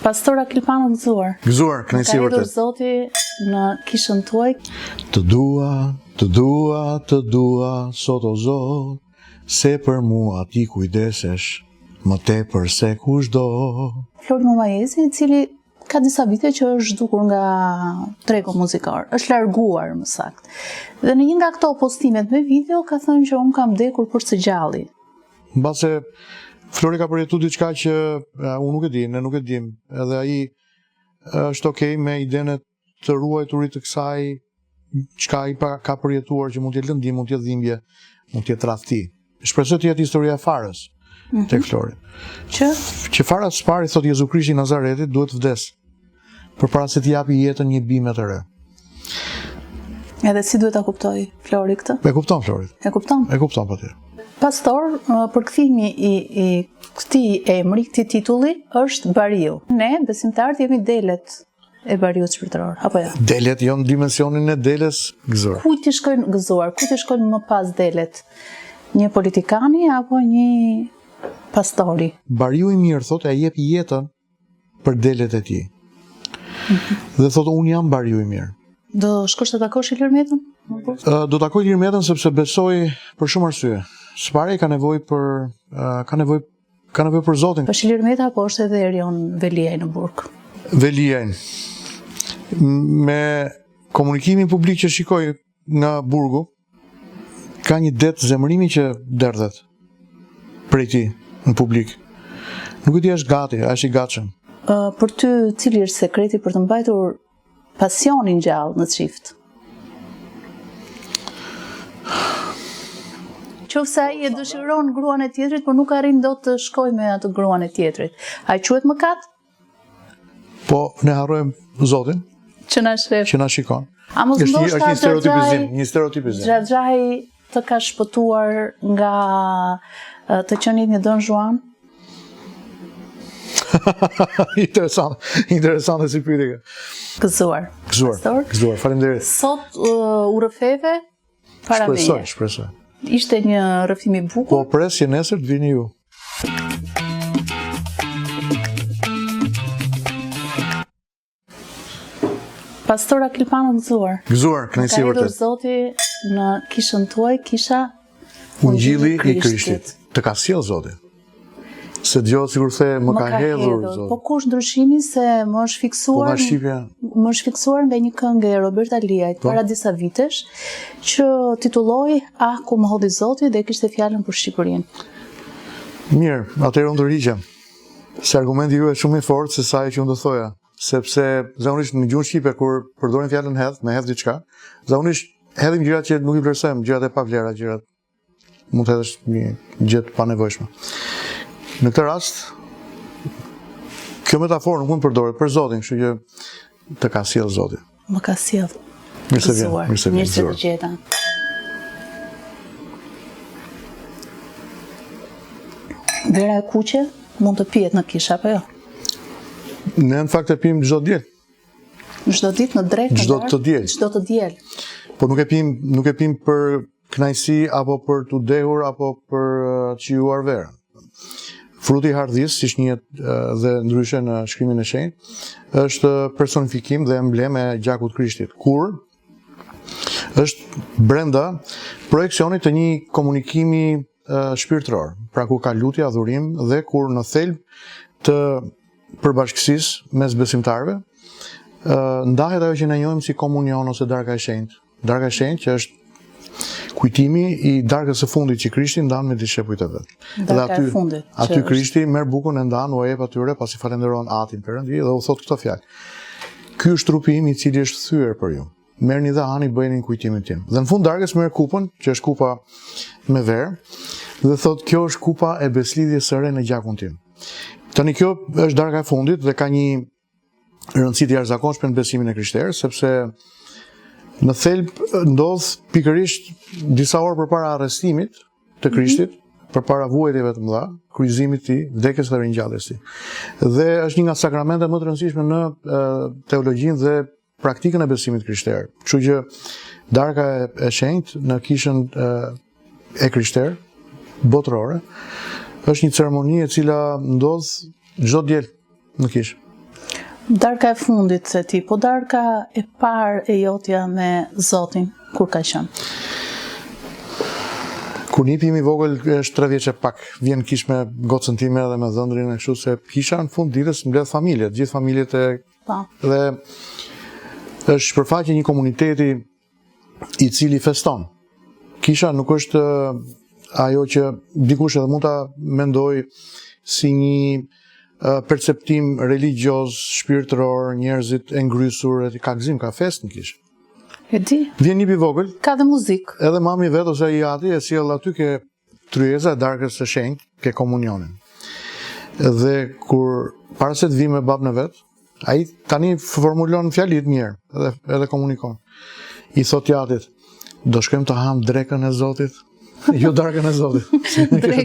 Pastora Kilpano gëzuar. Gëzuar, kënaqësi vërtet. Ka ardhur Zoti në kishën tuaj. Të dua, sot o Zot, se për mua ti kujdesesh, më tepër se kushdo. Flori Momajezi, i cili ka disa vite që është zhdukur nga tregu muzikar, është larguar më saktë. Dhe në një nga këto postimet me video ka thënë që unë kam vdekur për së gjalli. Mbase Flori ka përjetu diçka që unë nuk e di, ne nuk e dim, edhe ai është okay me idenë të ruajturit të kësaj çka ai ka përjetuar, që mund të jetë lëndim, mund të jetë dhimbje, mund të jetë tradhti. Shpresoj të jetë historia e farës tek Flori. Që fara së pari, thot Jezu Krishti i Nazaretit, duhet vdes përpara se t'i japi jetën një bime të re. Edhe si duhet ta kuptoj Flori këtë? E kupton Flori. E kupton? E kupton patjetër. Pastor, përkthimi i këtij emri, këtij titulli është Bariu. Ne, besimtarët, jemi delet e Bariut shpirtëror, apo jo? Delet jo në dimensionin e deles gëzuar. Kujt i shkojnë gëzuar? Kujt i shkojnë më pas delet? Një politikani apo një pastori? Bariu i mirë, thotë, e jep jetën për delet e tij. Dhe thotë, unë jam Bariu i mirë. Do shkosh të takosh Ilir Metën? Do takoj Ilir Metën sepse besoj për shumë arsye. Së pari ka nevojë për Zotin. Është Ilir Meta apo është edhe Erion Veliaj në burg? Veliaj. Me komunikimin publik që shikoj nga burgu, ka një det zemërimi që derdhet prej tij në publik. Nuk e di, është gati, është i gatshëm. Për ty, cili është sekreti për të mbajtur pasionin gjallë në çift? Qofse ai e dëshiron gruan e tjetrit, por nuk arrin dot të shkojë me atë gruan e tjetrit. Ai quhet mëkat? Po, ne harrojmë Zotin që na shef, që na shikon. A mos ndoshta një stereotipizim. Xhaxhai të ka shpëtuar nga të qenit një Don Juan? Interesante si pyetje. Gëzuar. Gëzuar, faleminderit. Sot u rrëfeve para meje. Shpresoj. Ishte një rrëfim i bukur. Po presje nesër të vini ju. Pastora Kilpano gëzuar. Gëzuar, kënaqësi vërtet. Ka ardhur Zoti në kishën tuaj, kisha Ungjilli i Krishtit. Të ka sjell Zoti. Se dëgjohet sikur the më ka hedhur Zoti. Po kush ndryshimi se më është fiksuar? Më është fiksuar nga një këngë e Roberta Liajt para disa vitesh, që titulloi "Ah ku më hodhi Zoti" dhe kishte fjalën për Shqipërinë. Mirë, atëherë unë ndërhiqem. Se argumenti ju është shumë i fortë se sa që unë do thoja, sepse zakonisht në gjuhën shqipe kur përdorim fjalën hedh, me hedh diçka, zakonisht hedhim gjërat që nuk i vlerësojmë, gjërat e pavlera, gjërat mund të hedhësh një gjë të panevojshme. Në këtë rast, kjo metaforë nuk mund përdoret për Zotin, kështu që të ka sjell Zoti. Më ka sjell. Mirë se të gjeta. Vera e kuqe mund të pihet në kishë apo jo? Ne në fakt e pim çdo diel. Çdo ditë në drekë, çdo të diel. Po nuk e pim për kënaqësi apo për t'u dehur apo për qiuar verën. Fruti i hardhis, siç njihet dhe ndryshe në shkrimin e shenjtë, është personifikim dhe emblem e gjakut Krishtit, kur është brenda projeksionit të një komunikimi shpirtëror, pra ku ka lutje, adhurim dhe kur në thelb të përbashkësisë mes besimtarëve ndahet ajo që ne njohim si komunion ose darka e shenjtë. Darka e shenjtë që është kujtimi i darkës së fundit që Krishti ndan me discepujt e vet. Dhe aty Krishti merr bukën e ndan, u jep atyre pasi falenderon Atin Perëndi dhe u thot këto fjalë. Ky është trupi im i cili është thyer për ju. Merrni dhe hani, bëjeni kujtimin tim. Dhe në fund darkës merr kupën, që është kupa me verë, dhe thot kjo është kupa e beslidhjes së re në gjakun tim. Tani kjo është darka e fundit dhe ka një rëndësi të jashtëzakonshme në besimin e krishterë, sepse në thelb ndodh pikërisht disa orë përpara arrestimit të Krishtit, përpara vuajtjeve të mëdha, kryqëzimit të tij, vdekjes dhe ringjalljes së tij. Dhe është një nga sakramentet më të rëndësishme në teologjinë dhe praktikën e besimit krishterë. Kështu që darka e shenjtë në kishën e krishterë botërore është një ceremoni e cila ndodh çdo diel në kishë. Darka e fundit se ti, po darka e parë e jotja me Zotin, kur ka qenë? Kur nipi im i vogël është 3 vjeç e pak, vjen kish me gocën time dhe me dhëndrin e kështu se kisha në fund ditës mbledh familje, gjithë familjet dhe është shpërfaqe një komuniteti i cili feston. Kisha nuk është ajo që dikush edhe mund ta mendoj si një perceptim religjioz, shpirtëror, njerëzit e ngrysur, ka gëzim, ka fest në kishë. E di. Vjen nipi i vogël. Ka dhe muzikë. Edhe mami vet ose ai ati e sjell aty ke tryeza e darkës së shenjtë, ke komunionin. Dhe kur para se të vi me babën e vet, ai tani formulon fjalit mirë edhe komunikon. I thot jatit, do shkojmë të ham drekën e Zotit? Jo darkën e Zotit.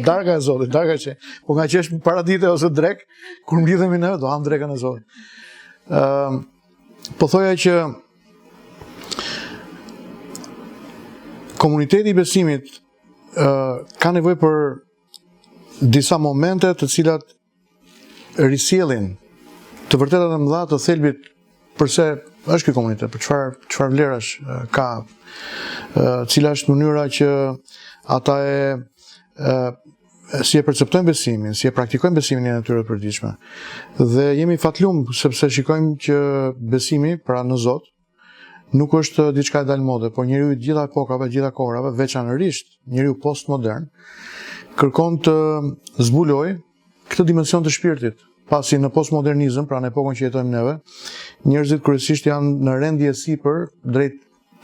Darka e Zotit, darka që. Po nga që është paradite ose drek, kur mblidhemi ne do ham drekën e Zotit. Po thoja që komuniteti i besimit ka nevojë për disa momente të cilat risjellin të vërtetat e mëdha të thelbit përse është ky komunitet, për çfarë vlerash ka, cila është mënyra që ata si e perceptojnë besimin, si e praktikojnë besimin në natyrën e përditshme. Dhe jemi fatlum sepse shikojmë që besimi, pra në Zot, nuk është diçka e dalmode, por njeriu i gjitha epokave, gjitha kohërave, veçanërisht njeriu postmodern, kërkon të zbulojë këtë dimension të shpirtit. Pasi në postmodernizëm, pra në epokën që jetojmë neve, njerëzit kryesisht janë në rendje sipër drejt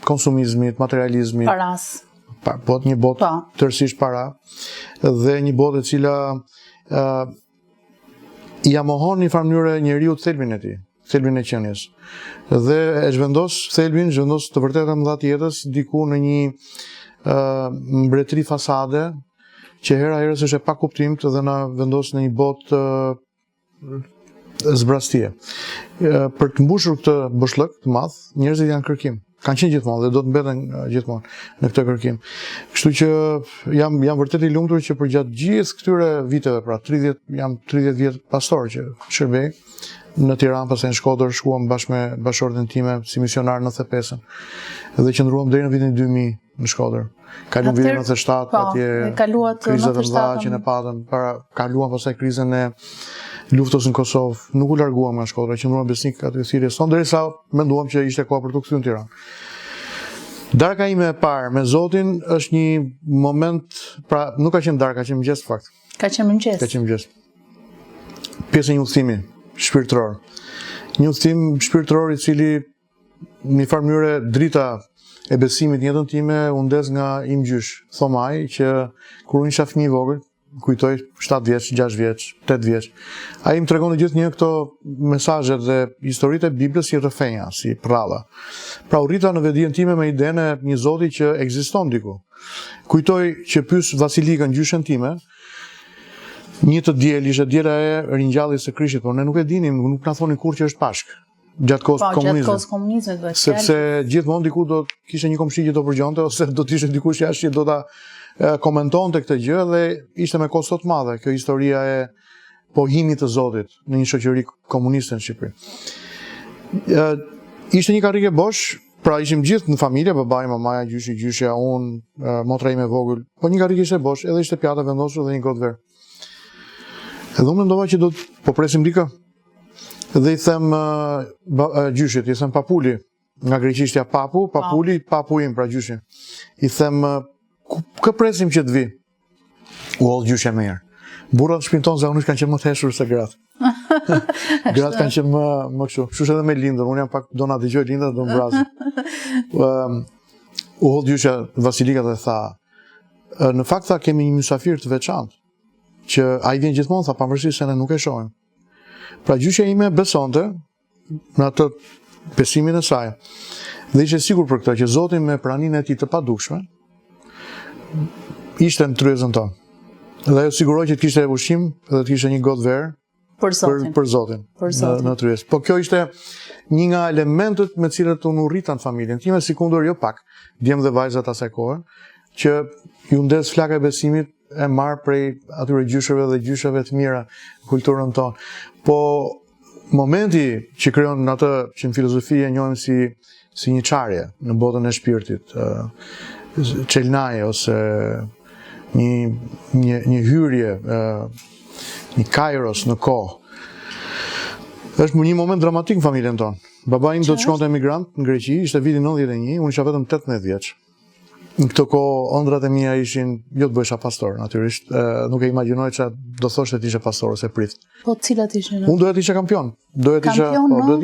konsumizmit, materializmit. Paras. Po një botë tërësisht para dhe një botë e cila ja mohon në një farë mënyrë njeriu thelbin e tij, thelbin e qenies. Dhe e zhvendos thelbin, zhvendos të vërtetën mëdha të jetës diku në një mbretëri fasade që hera herës është e pakuptimt dhe na vendos në një botë zbrastie. Për të mbushur këtë boshllëk të madh, njerëzit janë kërkim. Kanë qenë gjithmonë dhe do të mbeten gjithmonë në këtë kërkim. Kështu që jam vërtet i lumtur që përgjatë gjithë këtyre viteve, pra 30 vjet pastor që shërbej në Tiranë, pastaj në Shkodër, shkuam bashkë me bashkëshorten time si misionar në 95-ën dhe qëndruam deri në vitin 2000 në Shkodër. Kaluam vitin 97, atje krizat e mëdha që ne patëm, kaluam pastaj krizën e luftës në Kosovë, nuk u larguam nga Shkodra, qëndruam besnik aty thirrje son derisa menduam që ishte koha për të kthyer në Tiranë. Darka ime e parë me Zotin është një moment, pra nuk ka qenë darka, ka qenë mëngjes fakt. Ka qenë mëngjes. Ka qenë mëngjes. Pjesë e një udhëtimi shpirtëror. Një udhëtim shpirtëror i cili në një farë mënyrë drita e besimit në jetën time u ndes nga im gjysh, Thomaj, që kur unë isha fëmijë i vogël, kujtoj 7 vjeç, 6 vjeç, 8 vjeç. Ai më tregon gjithë një këto mesazhe dhe historitë e Biblës si rrëfenja, si prralla. Pra u rrita në vetdijen time me idenë e një Zoti që ekziston diku. Kujtoj që pyes Vasilikën gjyshen time, një të diel, ishte diela e ringjalljes së Krishtit, por ne nuk e dinim, nuk na thonin kurrë që është Pashk. Gjatë kohës komunizmit. Sepse gjithmonë diku do kishte një komshi që do përgjonte ose do të ishte dikush jashtë që do ta komentonte këtë gjë dhe ishte me kosto të madhe kjo historia e pohimit të Zotit në një shoqëri komuniste në Shqipëri. Ishte një karrige bosh, pra ishim gjithë në familje, babai, mamaja, gjyshja, unë, motra ime e vogël, po një karrige ishte bosh, edhe ishte pjata vendosur dhe një gotë verë. Edhe unë mendova që do të po presim dikë. Dhe i them gjyshit, i them papuli, nga greqishtja papu, papuli, papu im, pra gjyshi. I them, kë presim që të vi? U hodh gjyshja më herë. Burrat shpinën tonë zakonisht kanë qenë më të heshur se gratë. Gratë kanë qenë më kështu. Kështu edhe me lindën, unë jam pak do na dëgjoj lindën do mbrazë. U hodh gjyshja Vasilika dhe tha, në fakt tha kemi një mysafir të veçantë, që ai vjen gjithmonë, tha, pavarësisht se ne nuk e shohim. Pra gjyshja ime besonte në atë besimin e saj. Dhe ishte sigur për këtë që Zoti me praninë e tij të padukshme ishte në tryezën tonë. Dhe ajo siguroi që të kishte ushqim dhe të kishte një gotë verë për Zotin në tryezë. Po kjo ishte një nga elementët me të cilët unë u rrita në familjen time, sikundur jo pak, djem dhe vajzat asaj kohe, që ju ndes flaka e besimit e marrë prej atyre gjyshëve dhe gjyshëve të mira kulturën tonë. Po momenti që krijon atë që në filozofi e njohim si një çarje në botën e shpirtit, çelnaje ose një hyrje, një kairos në kohë. Është një moment dramatik në familjen tonë. Baba im do të shkonte emigrant në Greqi, ishte viti 91, unë isha vetëm 18 vjeç. Në këtë kohë ëndrat e mia ishin, jo të bëhesha pastor, natyrisht, nuk e imagjinoj ç'a do thoshte të ishe pastor ose prift. Po cilat ishin? Unë doja të isha kampion. Doja të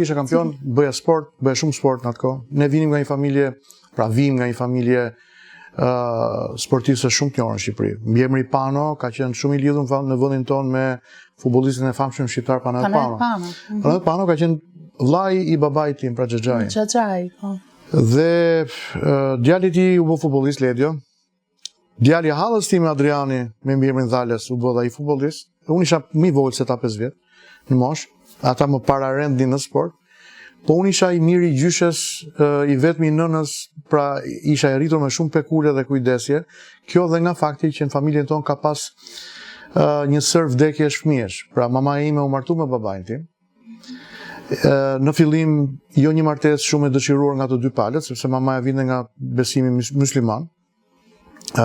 isha kampion, bëja sport, bëja shumë sport në atë kohë. Ne vim nga një familje sportistësh shumë të njohur në Shqipëri. Mbiemri Pano ka qenë shumë i lidhur në vendin tonë me futbollistin e famshëm shqiptar Panayot Pano. Panayot Pano ka qenë vllai i babait tim, pra Xhaxhai. Xhaxhai, po. Dhe djali i tij u bë futbollist Ledio. Djali i hallës tim Adriani me mbiemrin Dhales u bë ai futbollist. Unë isha më i vogël se ta 5 vjet në moshë. Ata më para rendin në sport. Po unë isha i miri i gjyshes, i vetmi i nënës, pra isha e rritur me shumë pekule dhe kujdesje. Kjo dhe nga fakti që në familjen tonë ka pas një sër vdekjesh fëmijësh. Pra mama ime u martu me babain tim. Në fillim jo një martesë shumë e dëshiruar nga të dy palët, sepse mamaja vinte nga besimi musliman,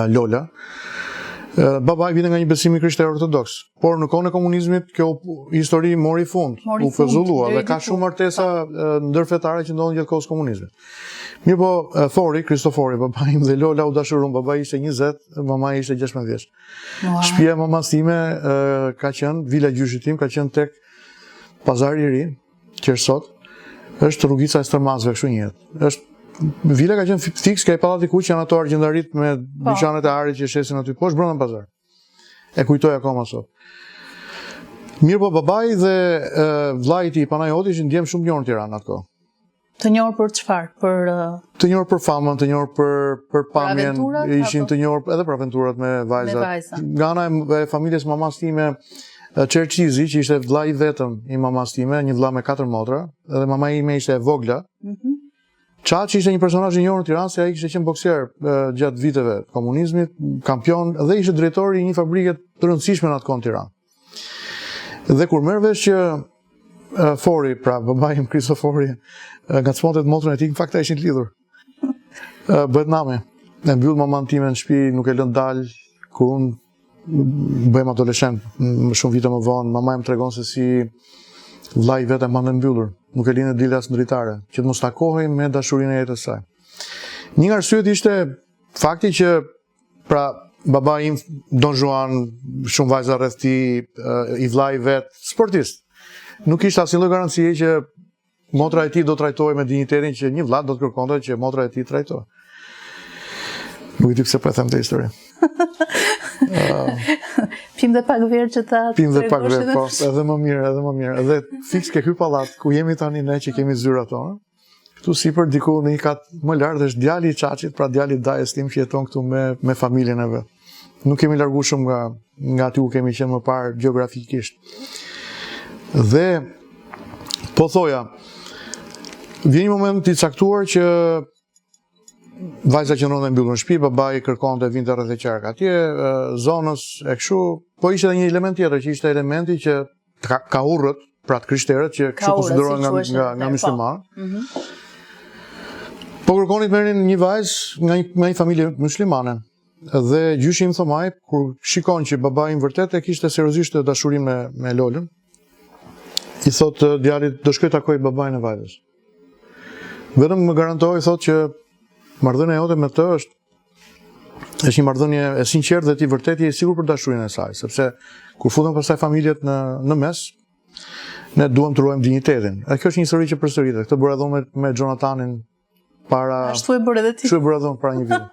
Lola. Babai vinte nga një besimi krishterë ortodoks. Por në kohën e komunizmit kjo histori mori fund, u fëzullua dhe ka shumë martesa ndërfetare që ndodhin gjatë kohës komunizmit. Mirë po, Thori, Kristofori, babai im dhe Lola u dashuruan. Babai ishte 20, mamai ishte 16 vjeç. Shtëpia e mamas time ka qenë, vila gjyshit tim ka qenë tek Pazari i Ri, Qersot, është rrugica e Stërmasve, kështu njihet. Vila ka qenë fiks, ka i pallati kuq, janë ato argjendarit me dyqanet e arit që shesin aty poshtë brenda pazar. E kujtoj akoma sot. Mirë po, babai dhe vllai i tij Panayoti ishin djem shumë njohur në Tiranë atë kohë. Të njohur për çfarë? Të njohur për famën, të njohur për pamjen, ishin të njohur edhe për aventurat me vajzat. Nga ana e familjes mamas time, Çerqizi, që ishte vllai i vetëm i mamas time, një vlla me 4 motra, dhe mama ime ishte e vogla. Çaçi ishte një personazh i njohur në Tiranë, se ai kishte qenë bokser gjatë viteve të komunizmit, kampion dhe ishte drejtori i një fabrike të rëndësishme në atë kohë në Tiranë. Dhe kur merr vesh që Fori, pra babai im Kristofori, ngacmonte motrën e tij, në fakt ata ishin lidhur. Bëhet name. E mbyll maman time në shtëpi, nuk e lën dal, kur unë bëhem adoleshent, shumë vite më vonë, mama më tregon se si vllai i vet e mande mbyllur, nuk e linte dilë as në dritare, që të mos takohej me dashurinë e jetës saj. Një nga arsyet ishte fakti që pra babai im Don Juan, shumë vajza rreth tij, i vllai i vet, sportist. Nuk kishte asnjë lloj garancie që motra e tij do trajtohej me dinjitetin që një vlla do të kërkonte që motra e tij trajtohej. Nuk i di pse po e them këtë histori. Pim dhe pak verë që ta... Pim dhe pak verë, po, edhe më mirë. Edhe fiks ke ky pallat, ku jemi tani ne që kemi zyrat tonë, këtu sipër diku në një kat më lart është djali i Çaçit, pra djali i dajës tim që jeton këtu me familjen e vet. Nuk kemi larguar shumë nga aty ku kemi qenë më parë gjeografikisht. Dhe po thoja, vjen një moment i caktuar që vajza qëndronte mbyllur në shtëpi, babai kërkonte vinte rreth e qark atje, zonës e kështu, po ishte edhe një element tjetër që ishte elementi që ka urrët, pra të krishterët që kështu konsiderohen nga muslimanë. Po kërkonit merrin një vajzë nga një familje muslimane. Dhe gjyshi im thomaj, kur shikon që babai im vërtet e kishte seriozisht dashurim me Lolën, i thot djalit, do shkoj takoj babain e vajzës. Vetëm më garantoi, thot që marrëdhënia jote me të është një marrëdhënie e sinqertë dhe ti vërtet je i sigurt për dashurinë e saj, sepse kur futen pastaj familjet në mes, ne duam të ruajmë dinjitetin. Dhe kjo është një histori që përsëritet. Këtë bëra edhe me Jonathanin para... Ashtu e bërë edhe ti. Ashtu e bëra edhe para një viti.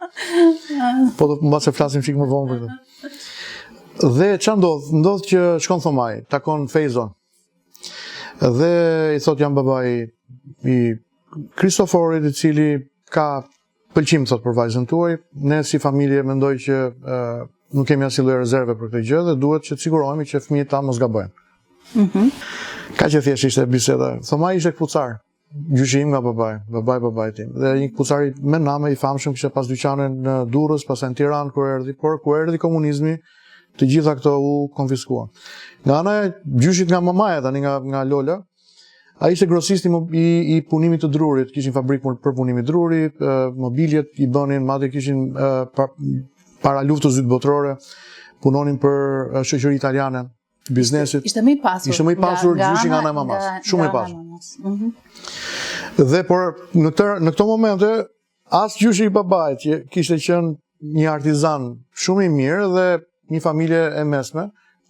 Po do mbase flasim çik më vonë për këtë. Dhe ç'a ndodh? Ndodh që shkon Thomaj, takon Fejzon. Dhe i thot jam babai i Kristoforit, i cili ka pëlqim thot për vajzën tuaj, ne si familje mendoj që nuk kemi asnjë lloj rezerve për këtë gjë dhe duhet që të sigurohemi që fëmijët tanë mos gabojnë. Ka që thjesht ishte biseda. Thomaj ishte kpucar, gjyshi im nga babai tim. Dhe një kpucar me name i famshëm, kishte pas dyqane në Durrës, pastaj në Tiranë kur erdhi, por kur erdhi komunizmi, të gjitha këto u konfiskuan. Nga ana e gjyshit nga mamaja tani nga Lola, Ai ishte grosist i punimit të drurit, kishin fabrikë për punimin e drurit, mobiljet i bënin, madje kishin para luftës së dytë botërore, punonin për shoqëri italiane, biznesit. Ishte më i pasur. Ishte më i pasur gjyshi nga ana e mamas, shumë i pasur. Dhe por në këto momente as gjyshi i babait që kishte qenë një artizan shumë i mirë dhe një familje e mesme,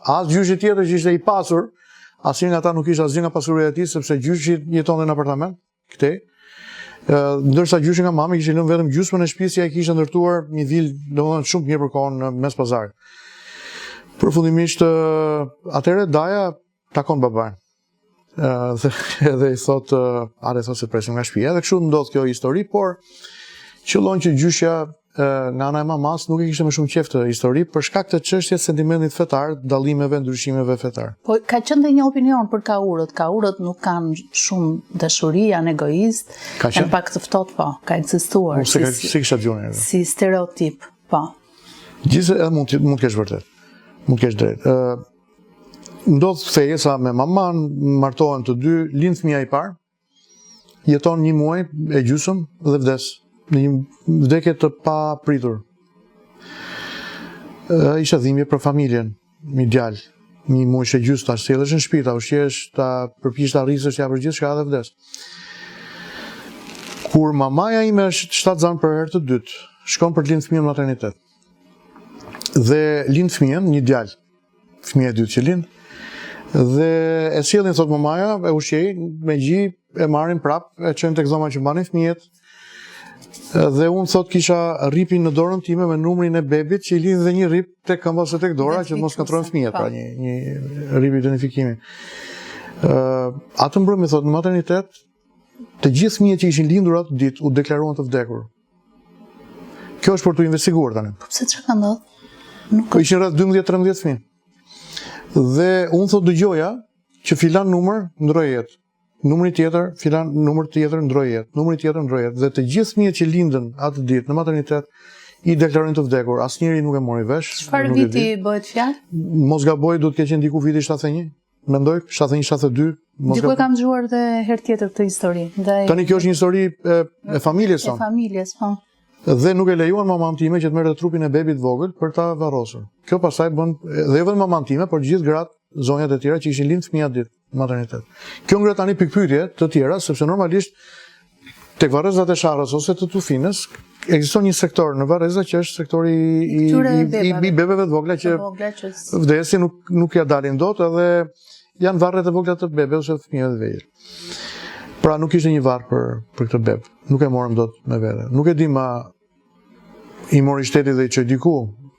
as gjyshi tjetër që ishte i pasur, asnjë nga ata nuk ishte asgjë nga pasuria e tij sepse gjyshi jetonte në apartament këtej. Ndërsa gjyshi nga mama kishte lënë vetëm gjysmën e shtëpisë, ai kishte ndërtuar një vilë domethënë shumë mirë për kohën në mes pazarit. Përfundimisht atëherë Daja takon babain. Edhe i thot, se presim nga shtëpia, dhe kështu ndodh kjo histori, por qëllon që gjyshja nga ana e mamas nuk e kishte më shumë qejf të histori për shkak të çështjes sentimentit fetar, dallimeve, ndryshimeve fetar. Po ka qenë dhe një opinion për kaurët. Kaurët nuk kanë shumë dashuri, janë egoist, janë pak të ftohtë, po, ka ekzistuar si kisha dëgjuar. Si stereotip, po. Gjithsesi edhe mund të kesh vërtet. Mund të kesh drejt. Ndodh fejesa me maman, martohen të dy, lind fëmia i parë, jeton një muaj e gjysmë dhe vdes. Në një vdekje të papritur. Isha dhimbje për familjen, një djalë, një muaj e gjysmë, ta sjellësh në shtëpi, ta ushqesh, ta përpiqesh ta rrisësh ja për gjithçka dhe vdes. Kur mamaja ime është shtatzan për herë të dytë, shkon për të lindë fëmijën në maternitet. Dhe lind fëmijën, një djalë, fëmija e dytë që lind, dhe e sjellin, thot mamaja, e ushqej, me gji, e marrin prap, e çojnë tek zoma që mbanin fëmijët. Dhe unë thot kisha ripin në dorën time me numrin e bebit që i lidh dhe një rip tek këmbë ose tek dora që mos katrojnë fëmijët, pra një rip identifikimi. Atë mbrëmje thot në maternitet, të gjithë fëmijët që ishin lindur atë ditë u deklaruan të vdekur. Kjo është për t'u investiguar tani. Po pse çka ka ndodhur? Ishin rreth 12-13 fëmijë. Dhe unë thot dëgjoja që filan numër ndroi jetë. Numri tjetër, filan numër tjetër ndroi jetë, numri tjetër ndroi jetë, dhe të gjithë fëmijët që lindën atë ditë në maternitet i deklarojnë të vdekur. Asnjëri nuk e mori vesh. Çfarë viti bëhet fjalë? Mos gaboj, duhet të ketë diku viti 71. Mendoj 71-72. Diku e kam dëgjuar edhe herë tjetër këtë histori. Tani kjo është një histori e familjes sonë. E familjes, po. Dhe nuk e lejuan maman time që të merrte trupin e bebit vogël për ta varrosur. Kjo pastaj bën dhe jo vetëm maman time, por gjithë gratë, zonjat e tjera që ishin lind fëmijë atë ditë në maternitet. Kjo ngre tani pikpyetje të tjera, sepse normalisht tek varrezat e Sharrës ose të Tufinës ekziston një sektor në varreza që është sektori i bebeve të vogla që vdesin, nuk ja dalin dot, edhe janë varret e vogla të bebeve ose të fëmijëve të vegjël. Pra nuk ishte një varr për këtë beb. Nuk e morëm dot me vete. Nuk e di ma i mori shteti dhe i çoi diku,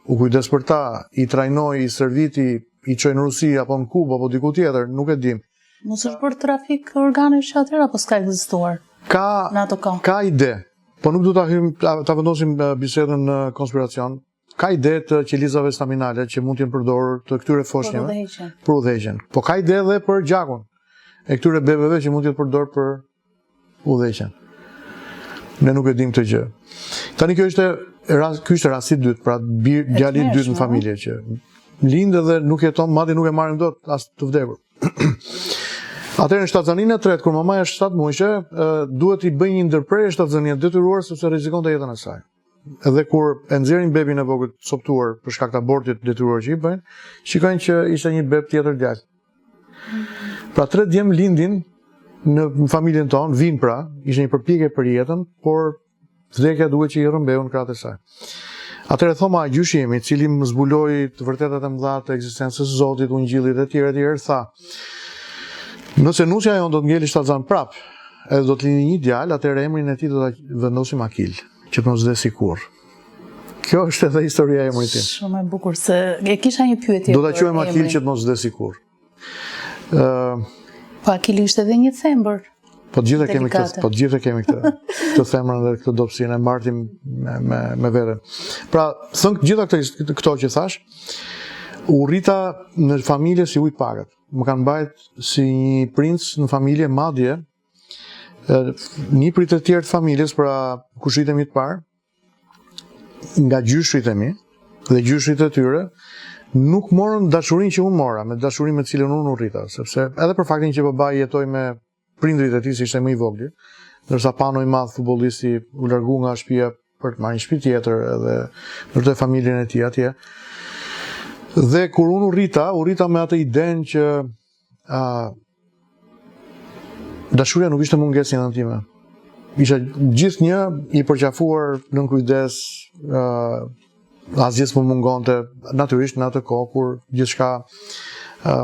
u kujdes për ta, i trajnoi, i serviti, i çoi në Rusi apo në Kubë apo diku tjetër, nuk e dim. Mos është për trafik organesh atëherë apo s'ka ekzistuar? Ka ide, po nuk du ta vendosim bisedën në konspiracion. Ka ide të qelizave staminale që mund të jenë përdorur të këtyre foshnjave për udhëheqjen. Po ka ide edhe për gjakun e këtyre bebeve që mund të jetë përdorur për udhëheqjen. Ne nuk e dim këtë gjë. Tani ky ishte rasti i dytë, pra djali i dytë në familje që lindë dhe nuk jeton, madje nuk e marrim dot as të vdekur. Atëherë në shtatzaninë e tretë, kur mamaja është 7 muajshe, duhet i bëjë një ndërprerje shtatzanie detyruar sepse rrezikonte jetën e saj. Edhe kur e nxjerrin bebin e vogël coptuar për shkak të abortit detyruar që i bëjnë, shikojnë që ishte një beb tjetër djalë. Pra 3 djem lindin në familjen tonë, vinë pra, ishte një përpjekje për jetën, por vdekja duhet që i rrëmbeu në krahët e saj. Atëherë thoma gjyshi imi, i cili më zbuloi të vërtetat e mëdha të ekzistencës së Zotit, ungjillit e tjerë, tha: nëse nusja jon do të ngeli shtatzan prap, edhe do të lini një djalë, atëherë emrin e tij do ta vendosim Akil, që të mos vdesi kurrë. Kjo është edhe historia e emrit tim. Shumë e bukur, se e kisha një pyetje. Do ta quajmë Akil që të mos vdesi kurrë. Po Akili ishte edhe një thembër. Po të gjithë kemi këtë themrën dhe këtë dobësinë, e martim me vete. Pra, thënë gjitha këto që thash, u rrita në familje si ujë pagat. Më kanë mbajt si një princ në familje, madje një prit të tjerë të familjes, pra kushrit e mi të parë, nga gjyshrit e mi dhe gjyshrit e tyre, nuk morën dashurinë që unë mora, me dashurinë me cilën unë u rrita, sepse edhe për faktin që babai jetoi me prindrit e tij se ishte më i vogël, ndërsa Pano i madh futbollisti u largu nga shtëpia për të marrë një shtëpi tjetër edhe ndërtoi familjen e tij atje. Dhe kur unë u rrita me atë idenë që dashuria nuk ishte mungesë në time. Isha gjithnjë i përqafuar, nën kujdes, asgjë s'më mungonte, natyrisht në atë kohë kur gjithçka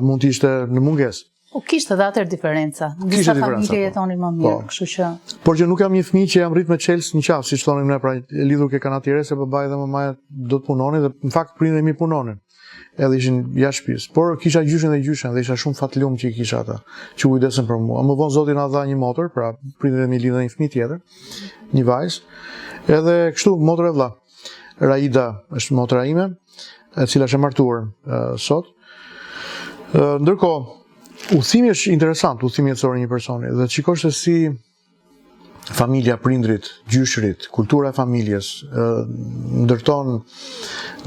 mund të ishte në mungesë. Po kishte edhe atëherë diferenca. Disa familje jetonin më mirë, kështu që. Por që nuk jam një fëmijë që jam rrit me Chelsea në qafë, siç thonim ne, pra lidhur ke kanatiere se babai dhe mamaja do të punonin dhe në fakt prindërit mi punonin. Edhe ishin jashtë shtëpisë. Por kisha gjyshin dhe isha shumë fatlum që i kisha ata, që kujdesen për mua. Më vonë Zoti na dha një motor, pra prindërit mi lidhën një fëmijë tjetër, një vajzë. Edhe kështu motor e vlla. Raida është motra ime, e cila është e martuar sot. Ndërkohë, udhëtimi është interesant, udhëtimi jetësor i një personi, dhe shikosh se si familja, prindrit, gjyshrit, kultura e familjes ndërton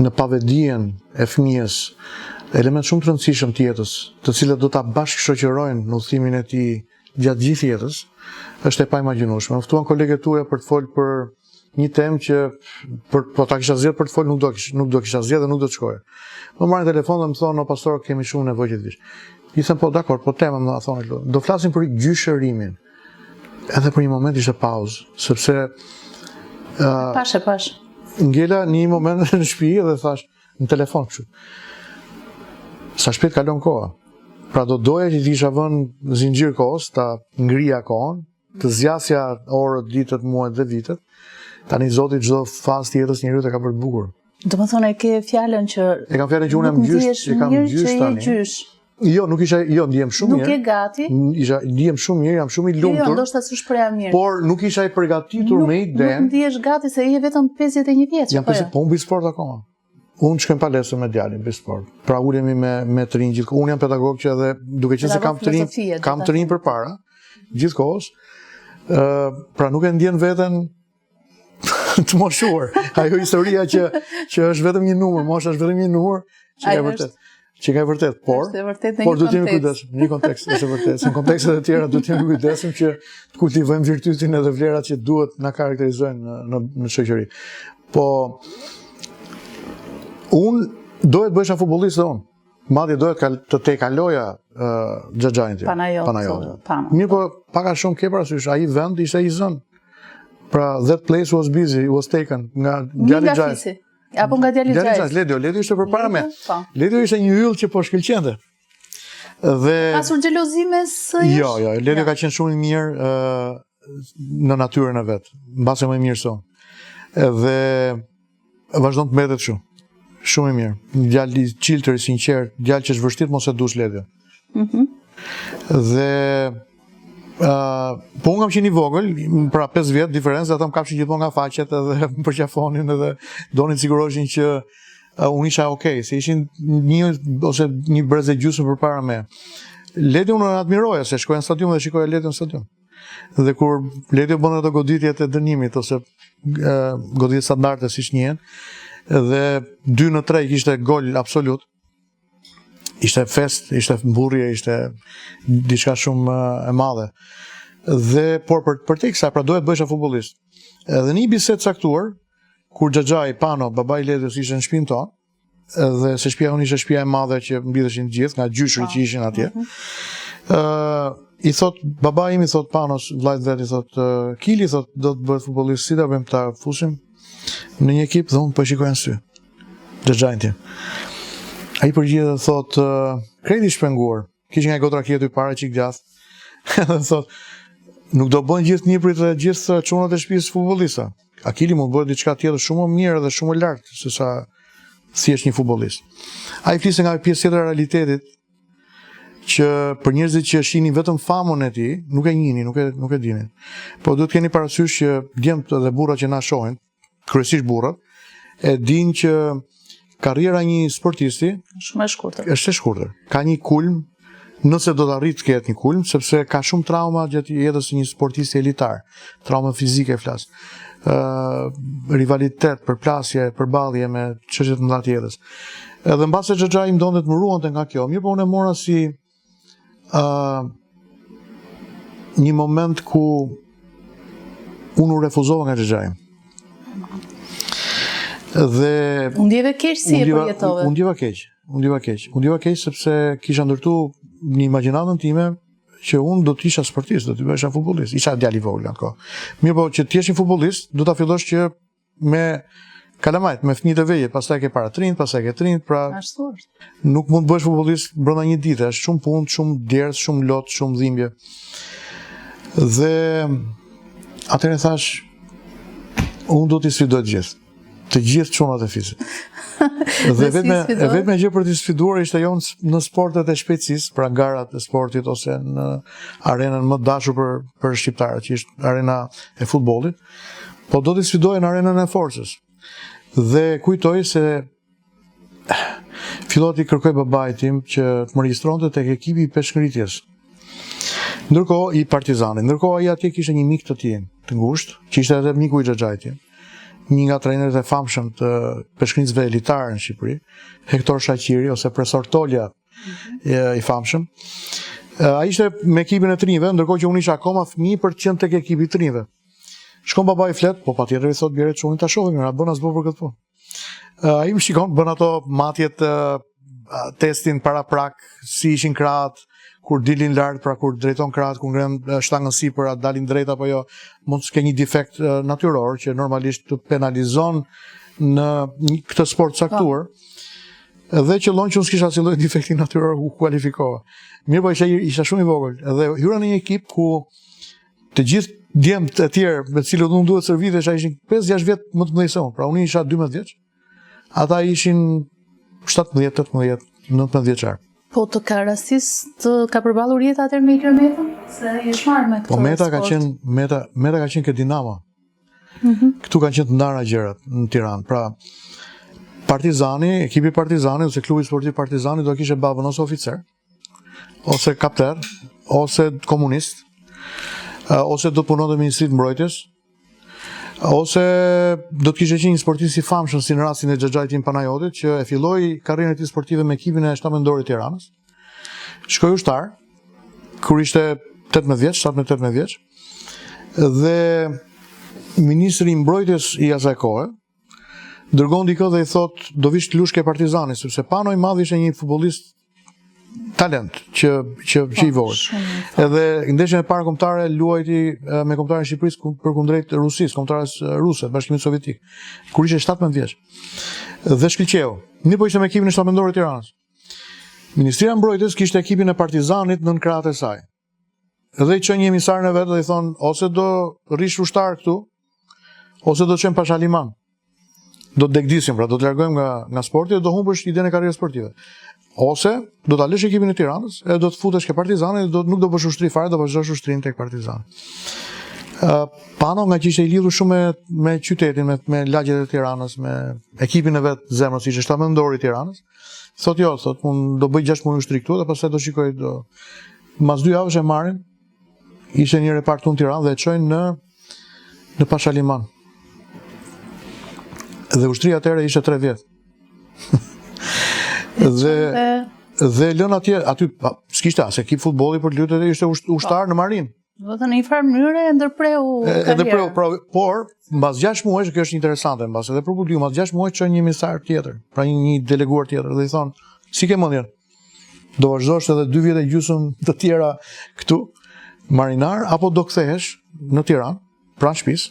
në pavedijen e fëmijës element shumë të rëndësishëm të jetës, të cilët do ta bashkëshoqërojnë në udhëtimin e tij gjatë gjithë jetës, është e paimagjinueshme. Më ftuan kolegët tuaja për të folur për një temë që po ta kisha zgjedhur për të folur nuk do kisha zgjedhur dhe nuk do të shkoja. Më marrin telefon dhe më thonë, "O pastor, kemi shumë nevojë që të vish." I them, "Po dakor, po tema më thonë, do flasim për gjyshërimin." Edhe për një moment ishte pauzë, sepse Pash. Ngela një moment në shtëpi dhe thash në telefon kështu. Sa shpejt kalon koha. Pra do doja që t'isha vënë zinxhir kohës, ta ngrija kohën, të zgjasja orët, ditët, muajt dhe vitet. Tani Zoti çdo fazë të jetës njeriu e ka bërë të bukur. Domethënë e ke fjalën që e kam fjalën që unë jam gjysh, e kam gjysh tani. Jo, ndihem shumë mirë. Nuk je gati? Ndihem shumë mirë, jam shumë i lumtur. Jo, ndoshta s'u shpreha mirë. Por nuk isha i përgatitur me idenë. Nuk ndihesh gati se je vetëm 51 vjeç. Jam po mbi sport akoma. Unë shkoj palestër me djalin mbi sport. Pra ulemi me të rinj gjithkohë. Unë jam pedagog që edhe duke qenë se kam të rinj përpara, gjithkohës. Pra nuk e ndjen veten të moshuar. Ajo historia që është vetëm një numër, mosha është vetëm një numër, që ka vërtet, por do të jemi kujdesshëm në një kontekst, është vërtet. Se në kontekstet e tjera do të jemi kujdesshëm që të kultivojmë virtytin edhe vlerat që duhet na karakterizojnë në shoqëri. Po unë dohet bëhesha futbollist dhe unë. Madje dohet të te kaloja Xhaxhain tim. Panajot. Mirë, po pak a shumë ke parasysh, ai vend ishte i zënë. Pra, that place was busy, was taken nga djali Xhajs. Apo nga djali Xhajs. Ledio ishte përpara me. Ledio ishte një yll që po shkëlqente. Dhe pasur xhelozi mes Jo, Ledio ka qenë shumë i mirë në natyrën e vet, mbase më i mirë son. Dhe vazhdon të mbetet kështu. Shumë i mirë. Një djalë i çiltër, i sinqert, djalë që është vështirë mos e dush Ledio. Dhe po unë kam qenë i vogël, pra 5 vjet diferencë, ata më kapshin gjithmonë nga faqet edhe më përqafonin edhe donin siguroheshin që unë isha okay, se ishin një brez e gjysmë përpara me. Ledio unë admiroja, se shkoja në stadium dhe shikoja Ledio në stadium. Dhe kur Ledio bën ato goditjet e dënimit ose goditjet standarde siç njihen, dhe 2-3 kishte gol absolut. Ishte fest, ishte mburrje, ishte diçka shumë e madhe. Dhe por për te kësaj, pra dohet bëhesha futbollist. Edhe një bisedë caktuar, kur Xhaxhai Pano, babai i Ledios, ishte në shtëpinë tonë, dhe se shtëpia unë ishte shtëpia e madhe që mbidheshin të gjithë nga gjyshrit që ishin atje. I thot babai im, i thot Panos, vllajt vet, i thot Kili, thot do të bëhet futbollist, si ta bëjmë ta fusim në një ekip, dhe unë po shikoja në sy. Xhaxhain tim. Ai përgjigjet dhe thot, kredi shpenguar, kishte nga gotra kjetu i para çik gjatë. Dhe thot, nuk do bën gjithë niprit dhe gjithë çunat e shtëpisë futbollista. Akili mund bëhet diçka tjetër shumë më mirë dhe shumë më lart se sa thjesht një futbollist. Ai flisë nga pjesë tjetër e realitetit, që për njerëzit që shihnin vetëm famën e tij, nuk e njihnin, nuk e dinin. Po duhet keni parasysh që djemt dhe burrat që na shohin, kryesisht burrat, e dinë që karriera e një sportisti shumë e shkurtër. Është e shkurtër. Ka një kulm, nëse do të arrit të ketë një kulm, sepse ka shumë trauma gjatë jetës së një sportisti elitar. Trauma fizike flas. Rivalitet, përplasje, përballje me çështje të mëdha të jetës. Edhe mbase Xhaxhai më donte të më ruante nga kjo, mirë po unë e mora si një moment ku unë u refuzova nga Xhaxhai. Dhe unë ndjeve keq si e përjetove? Unë ndjeva keq sepse kisha ndërtu një imagjinatën time që unë do të isha sportist, do të isha futbollist, isha djali i vogël atko. Mirë po që të jesh një futbollist, do ta fillosh që me kalamajt, me fëmijët e vegjël, pastaj ke paratrind, pastaj ke trind, pra ashtu është. Nuk mund të bësh futbollist brenda një dite, është shumë punë, shumë derdhë, shumë lot, shumë dhimbje. Dhe atëherë thash, unë do t'i sfidoj të gjithë çunat e fisit. Dhe vetme gjë për t'i sfiduar ishte jo në sportet e shpejtësisë, pra garat e sportit ose në arenën më dashur për shqiptarët, që është arena e futbollit, po do t'i sfidoj në arenën e forcës. Dhe kujtoj se fillova t'i kërkoj babait tim që të më regjistronte tek ekipi i peshkëngritjes. Ndërkohë i Partizanit. Ndërkohë ai atje kishte një mik të tij, të ngushtë, që ishte edhe miku i Xhaxhait. Një nga trajnerët e famshëm të peshkëngritësve elitarë në Shqipëri, Hektor Shaqiri ose Profesor Tolja i famshëm. Ai ishte me ekipin e trinjve, ndërkohë që unë isha akoma fëmijë për të qenë tek ekipi i trinjve. Shkon baba i flet, po patjetër i thot bjerë çunin ta shohim, na bën as bë për këtë punë. Ai më shikon, bën ato matjet testin para prak, si ishin krahat, kur dilin lart, pra kur drejton krahat, kur ngren shtangën sipër, a dalin drejt apo jo, mund të ketë një defekt natyror që normalisht të penalizon në këtë sport caktuar. Dhe qëllon që unë s'kisha asnjë lloj defekti natyror u kualifikova. Mirë, po isha shumë i vogël, dhe hyra në një ekip ku të gjithë djemtë e tjerë me të cilët unë duhet servitesha ishin 5-6 vjet më të mëdhenj se unë. Pra unë isha 12 vjeç. Ata ishin 17, 18, 19 vjeçar. Po të ka rastis ka përballur jeta atëherë me Ilir Metën? Se i është marrë me këtë. Po Meta ka qenë ke Dinamo. Këtu kanë qenë të ndara gjërat në Tiranë. Pra Partizani, ekipi Partizani ose klubi sportiv Partizani do kishte babën ose oficer, ose kapten, ose komunist, ose do të punonte në Ministrinë të Mbrojtjes, ose do të kishte qenë një sportist i famshëm si në rastin e Xhaxhait Panajotit, që e filloi karrierën e tij sportive me ekipin e 17-mendorit të Tiranës. Shkoi ushtar kur ishte 18 vjeç, 17-18 vjeç. Dhe ministri i Mbrojtjes i asaj kohe dërgon dikë dhe i thot do vish të lush ke Partizani, sepse Pano i madh ishte një futbollist talent që i vogël. Edhe ndeshjen e parë kombëtare luajti me kombëtarin e Shqipërisë përkundrejt Rusisë, kombëtares ruse, Bashkimit Sovjetik, kur ishte 17 vjeç. Dhe shkëlqeu. Mirë, po ishte me ekipin e 17-mendorit të Tiranës. Ministria e Mbrojtjes kishte ekipin e Partizanit nën krahët e saj. Dhe i çon një emisarin e vet dhe i thon ose do rrish ushtar këtu, ose do të çojmë Pashaliman. Do të degdisim, pra do të largojmë nga sporti dhe do humbësh idenë e karrierës sportive. Ose do ta lësh ekipin e Tiranës e do të futesh ke Partizani dhe nuk do bësh ushtri fare, do vazhdosh ushtrinë tek Partizani. Pano nga që ishte i lidhur shumë me qytetin, me lagjet e Tiranës, me ekipin e vet zemrës, ishte 17-mendori i Tiranës. Thot unë do bëj 6 muaj ushtri këtu dhe pastaj do shikoj mas 2 javësh e marrin. Ishte një repart në Tiranë dhe e çojnë në Pashaliman. Dhe ushtria atëherë ishte 3 vjet. Dhe lën atje, aty s'kishte as ekip futbolli për të luajtur, ishte ushtar në Marinë. Do të në një farë mënyrë e ndërpreu karrierën. Por mbas 6 muajsh, kjo është interesante, mbas edhe për publiku, mbas 6 muajsh çon një emisaar tjetër, pra një deleguar tjetër dhe i thon, si ke mendjen? Do vazhdosh edhe 2 vjet e gjysmë të tjera këtu, marinar, apo do kthehesh në Tiranë, pranë shtëpisë,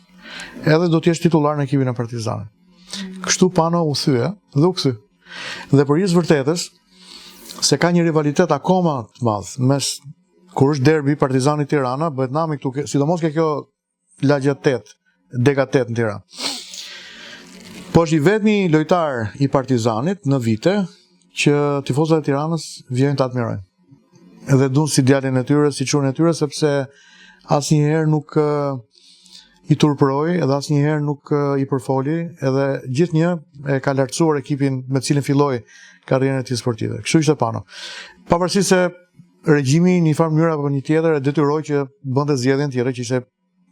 edhe do të jesh titullar në ekipin e Partizanit. Kështu Pano u thye dhe u kthy. Dhe për hir vërtetës se ka një rivalitet akoma të madh mes kur është derbi Partizani Tirana, bëhet nami këtu, sidomos ke kjo lagja 8, dega 8 në Tiranë. Po është i vetmi lojtar i Partizanit në vite që tifozët e Tiranës vijnë të admirojnë. Edhe duan si djalin e tyre, si çurin e tyre, sepse asnjëherë nuk i turpëroi, edhe asnjëherë nuk i përfoli, edhe gjithnjë e ka lartësuar ekipin me të cilin filloi karrierën e tij sportive. Kështu ishte Pano. Pavarësisht se regjimi në një farë mënyrë apo një tjetër e detyroi që bënte zgjedhjen tjetër, që ishte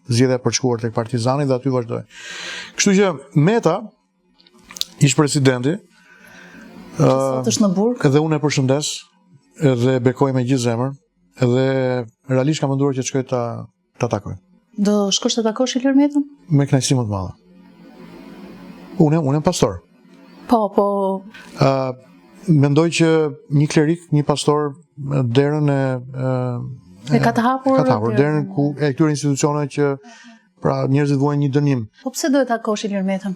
zgjedhja për të shkuar tek Partizani dhe aty vazhdoi. Kështu që Meta, ish presidenti, sot është në Burg. Edhe unë e përshëndes, edhe bekoj me gjithë zemër, Edhe realisht kam menduar që të shkoj ta takoj. Do shkosh të takosh Ilir Metën? Me kënaqësi më të madhe. Unë jam pastor. Po. Mendoj që një klerik, një pastor, derën e ka të hapur derën ku e këtyre institucioneve që pra njerëzit vuajnë një dënim. Po pse do të takosh Ilir Metën?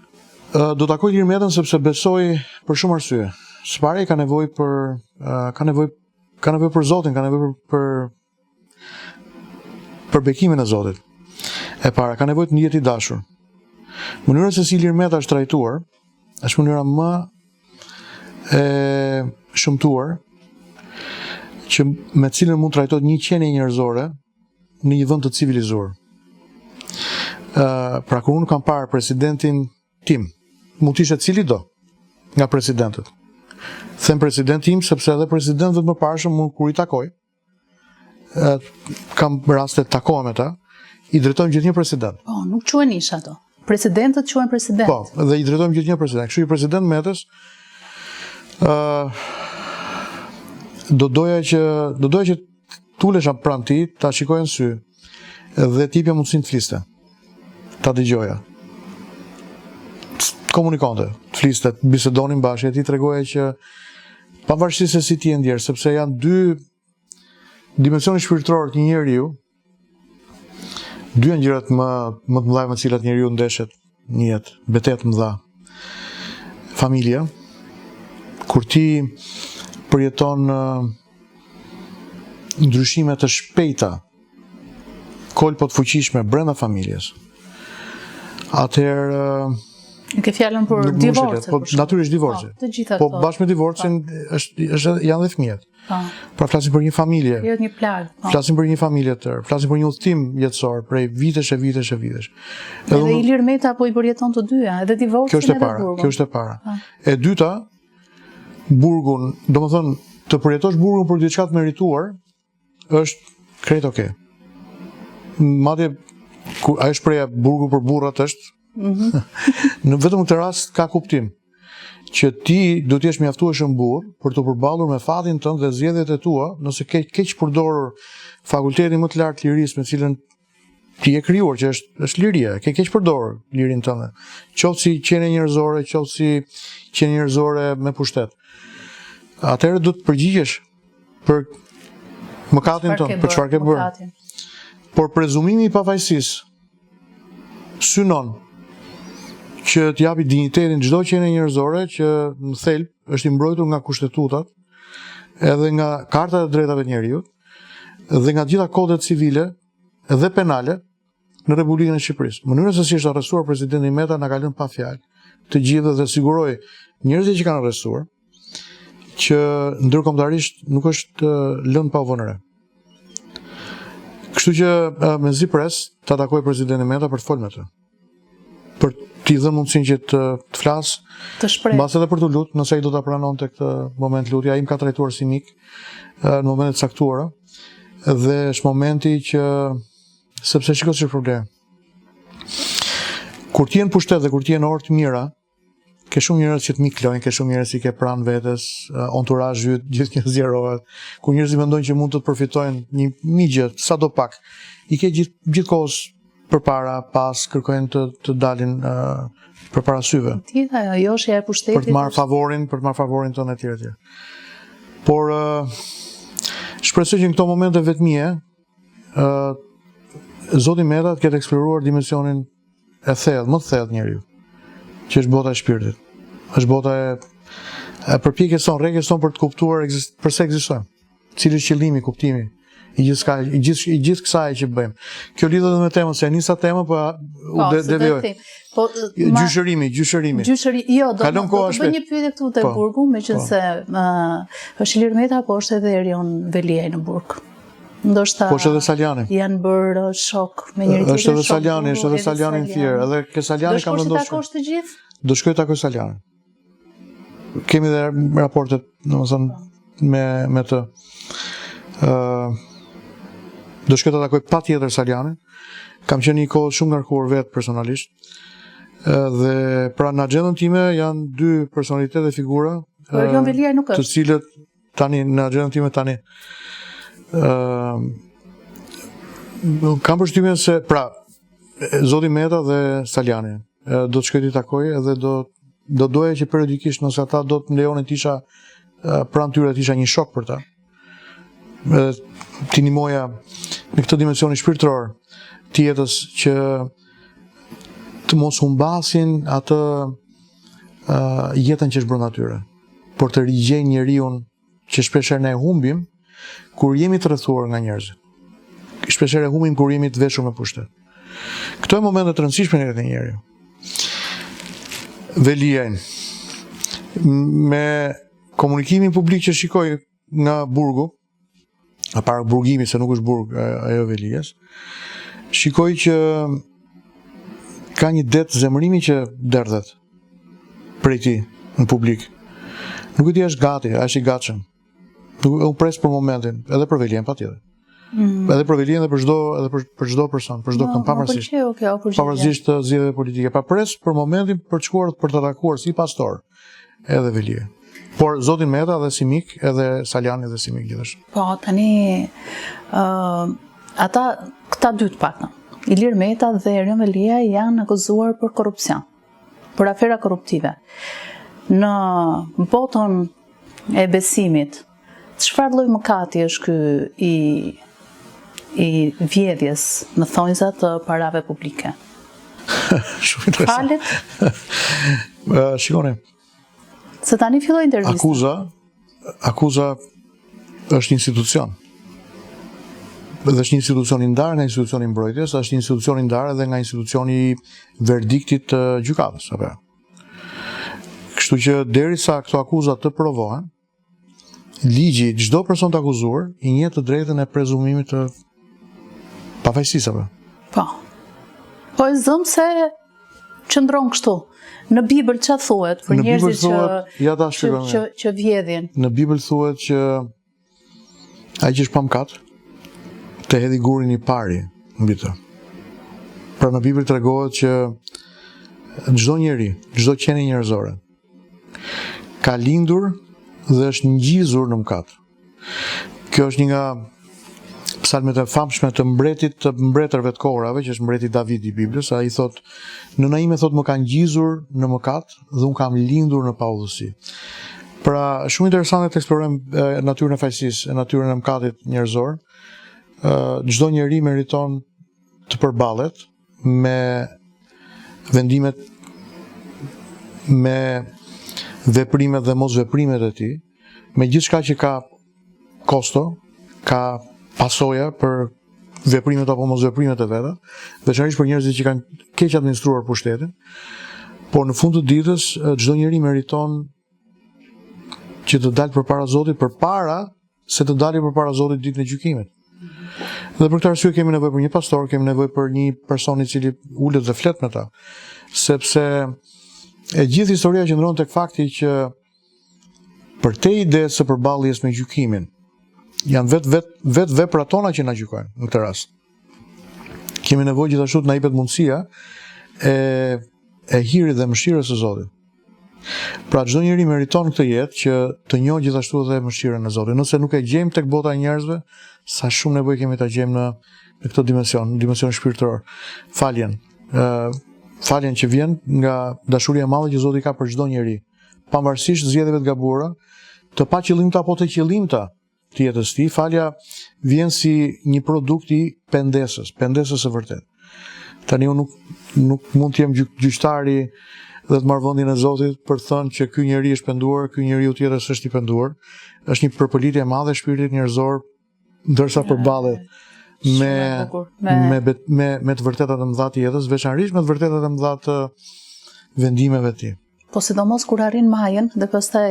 Do takoj Ilir Metën sepse besoj për shumë arsye. Së pari ka nevojë për Zotin, ka nevojë për bekimin e Zotit. E para, ka nevojë të ndihet i dashur. Mënyra se si Ilir Meta është trajtuar, është mënyra më e shëmtuar që me cilën mund trajtohet një qenie njerëzore në një vend të civilizuar. Pra kur unë kam parë presidentin tim, mund të ishte cili do nga presidentët. Them president tim sepse edhe presidentët më parëshëm unë kur i takoj, kam raste të takohem me ta, i drejtojmë gjithë një president. Po, nuk quhen ish ato. Presidentët quhen president. Po, dhe i drejtojmë gjithë një president. Kështu i president Metës, do doja që tulesha pranë tij, ta shikoja në sy, dhe tipja mundësin të fliste. Ta dëgjoja. Komunikonte, fliste, bisedonin bashkë, e ti tregoja që pavarësisht se si ti e ndjerë, sepse janë dy dimensioni shpirtëror të një njeriu, dy janë gjërat më të mëdha me të cilat njeriu ndeshet në jetë, betejë të mëdha. Familja, kur ti përjeton ndryshime të shpejta, kolpo të fuqishme brenda familjes, atëherë ke fjalën për divorce. Po natyrisht divorce. Po bashkë me divorcin janë dhe fëmijët. Pra flasim për një familje. Jo një plagë. Flasim për një familje tërë, flasim për një udhtim jetësor prej vitesh e vitesh e vitesh. Edhe Ilir Meta po i përjeton të dyja, edhe divorcin edhe burgun. Kjo është e para. E dyta, burgun, domethënë të përjetosh burgun për diçka të merituar është krejt okay. Madje ajo shpreha burgu për burrat është në vetëm këtë rast ka kuptim që ti do të jesh mjaftueshëm burr për të përballur me fatin tënd dhe zgjedhjet e tua, nëse ke keq përdorur fakultetin më të lartë lirisë me cilën ti je krijuar, që është liria, ke keq përdorur lirinë tënde. Qoftë si qenie njerëzore, qoftë si qenie njerëzore me pushtet. Atëherë do të përgjigjesh për mëkatin tënd, për çfarë ke bërë. Por prezumimi i pafajësisë synon që t'japi dignitetin çdo qenie njerëzore që në thelb është i mbrojtur nga kushtetutat, edhe nga Karta e Drejtave të Njerëzit, dhe nga gjitha kodet civile dhe penale në Republikën e Shqipërisë. Mënyra se si është arrestuar presidenti Meta na ka lënë pa fjalë të gjithë dhe siguroi njerëzit që kanë arrestuar që ndërkombëtarisht nuk është lënë pa vënëre. Kështu që me zi pres ta takoj presidentin Meta për të folur me të. Për t'i dhënë mundësinë që të flas, të shpreh. Mbas edhe për të lutur, nëse ai do ta pranonte këtë moment lutje, ai më ka trajtuar si mik në momentet e caktuara. Dhe është momenti që sepse shikoj çfarë problem. Kur ti je në pushtet dhe kur ti je në orë të mira, ke shumë njerëz që të miklojnë, ke shumë njerëz që ke pranë vetes, entourage yt, gjithë njerëzit zjerohet. Kur njerëzit mendojnë që mund të përfitojnë një migje sadopak, i ke gjithkohës përpara, pas kërkojnë të dalin përpara syve. Tjetër ajo është e pushtetit. Për të marrë favorin tonë etj etj. Por shpresoj që në këto momente vetmie Zoti Meta të ketë eksploruar dimensionin e thellë, më të thellë njeriu, që është bota e shpirtit. Është bota e përpjekjes son, rregjes son për të kuptuar pse ekzistojmë. Cili është qëllimi, kuptimi i gjithë kësaj që bëjmë. Kjo lidhet me temën, se nisa tema, po u devijoj. Gjyshërimi. Jo, do të bëj një pyetje këtu te burgu, meqense është Ilir Meta, po është edhe Erion Veliaj në burg. Ndoshta po është edhe Saljani. Janë bërë shok me njëri tjetrin. Është edhe Saljani në Fier, edhe ke Saljani ka vendosur. Do shkosh të takosh të gjithë? Do shkoj të takoj Saljanin. Kemi dhe raportet, domethënë me të. Do shkoj të takoj patjetër Saljanin. Kam qenë një kohë shumë ngarkuar vetë personalisht. Dhe pra në agjendën time janë dy personalitete dhe figura. Erion Veliaj nuk është. Të cilët tani në agjendën time tani kam përshtypjen se, pra, Zoti Meta dhe Saljani do të shkoj t'i takoj edhe do doja që periodikisht nëse ata do të lejonin të isha pranë tyre të isha një shok për ta. T'i ndihmoja në këtë dimension shpirtëror të jetës që të mos humbasin atë jetën që është brenda tyre, por të rigjejnë njeriu që shpeshherë ne humbim kur jemi të rrethuar nga njerëzit. Shpeshherë humbim kur jemi të veshur me pushtet. Këto e momentet të rëndësishme në jetën e njeriu. Veliajn me komunikimin publik që shikoj nga burgu, a para burgimit se nuk është burg ajo Velijes, shikoj që ka një det zemërimi që derdhet prej tij në publik. Nuk e di është gati, është i gatshëm. U pres për momentin, edhe për Velijen patjetër. Edhe për Velijen dhe për çdo person, për çdo kënd pavarësisht të zgjedhjeve politike. Pa pres për momentin për të shkuar për të takuar si pastor edhe Velije. Por Zotin Meta dhe si mik, edhe Saljani dhe si mik gjithashtu. Po, tani këta dy të paktën, Ilir Meta dhe Erion Velia janë akuzuar për korrupsion, për afera korruptive. Në botën e besimit, çfarë lloj mëkati është ky i vjedhjes në thonjza të parave publike? Shumë interesant. Falet? Shikoni. Se tani filloi intervista. Akuza është institucion. Dhe është një institucion i ndarë nga institucioni i mbrojtjes, është një institucion i ndarë edhe nga institucioni i verdiktit të gjykatës, apo. Kështu që derisa këto akuza të provohen, ligji çdo person të akuzuar i njeh të drejtën e prezumimit të pafajësisë, apo. Po. Po e zëm se qëndron kështu. Në Bibël çfarë thuhet për njerëzit që vjedhin? Në Bibël thuhet që ai që është pa mëkat të hedhë gurin i pari mbi të. Pra në Bibël tregohet që çdo njeri, çdo qenie njerëzore ka lindur dhe është ngjizur në mëkat. Kjo është një nga psalmet e famshme të mbretërve të kohërave, që është mbreti David i Biblës, ai thot, nëna ime thot më ka ngjizur në mëkat dhe unë kam lindur në paudhësi. Pra, shumë interesante të eksplorojmë natyrën e fajësisë, natyrën e mëkatit njerëzor. Çdo njeri meriton të përballet me vendimet, me veprimet dhe mos veprimet e tij, me gjithçka që ka kosto, ka pasoja për veprimet apo mos veprimet e veta, veçanërisht për njerëzit që kanë keq administruar pushtetin, por në fund të ditës çdo njeri meriton që të dalë përpara Zotit përpara se të dalë përpara Zotit ditën e gjykimit. Dhe për këtë arsye kemi nevojë për një pastor, kemi nevojë për një person i cili ulet dhe flet me ta, sepse e gjithë historia qëndron tek fakti që për te idesë së përballjes me gjykimin janë vetë veprat tona që na gjykojnë në këtë rast. Kemi nevojë gjithashtu të na jepet mundësia e hirit dhe mëshirës së Zotit. Pra çdo njeri meriton këtë jetë që të njohë gjithashtu edhe mëshirën e Zotit. Nëse nuk e gjejmë tek bota e njerëzve, sa shumë nevojë kemi ta gjejmë në këtë dimension, në dimension shpirtëror. Faljen që vjen nga dashuria e madhe që Zoti ka për çdo njeri, pavarësisht zgjedhjeve të gabuara, të paqëllimta apo të qëllimta të jetës tij, falja vjen si një produkt i pendesës së vërtet. Tani unë nuk mund të jem gjyqtari dhe të marr vendin e Zotit për të thënë që ky njeri është penduar, ky njeriu tjetër s'është i penduar. Është një përpolitje e madhe e shpirtit njerëzor, ndërsa përballet me të vërtetat e mëdha të jetës, veçanërisht me të vërtetat e mëdha të vendimeve të tij. Po sidomos kur arrin majën dhe pastaj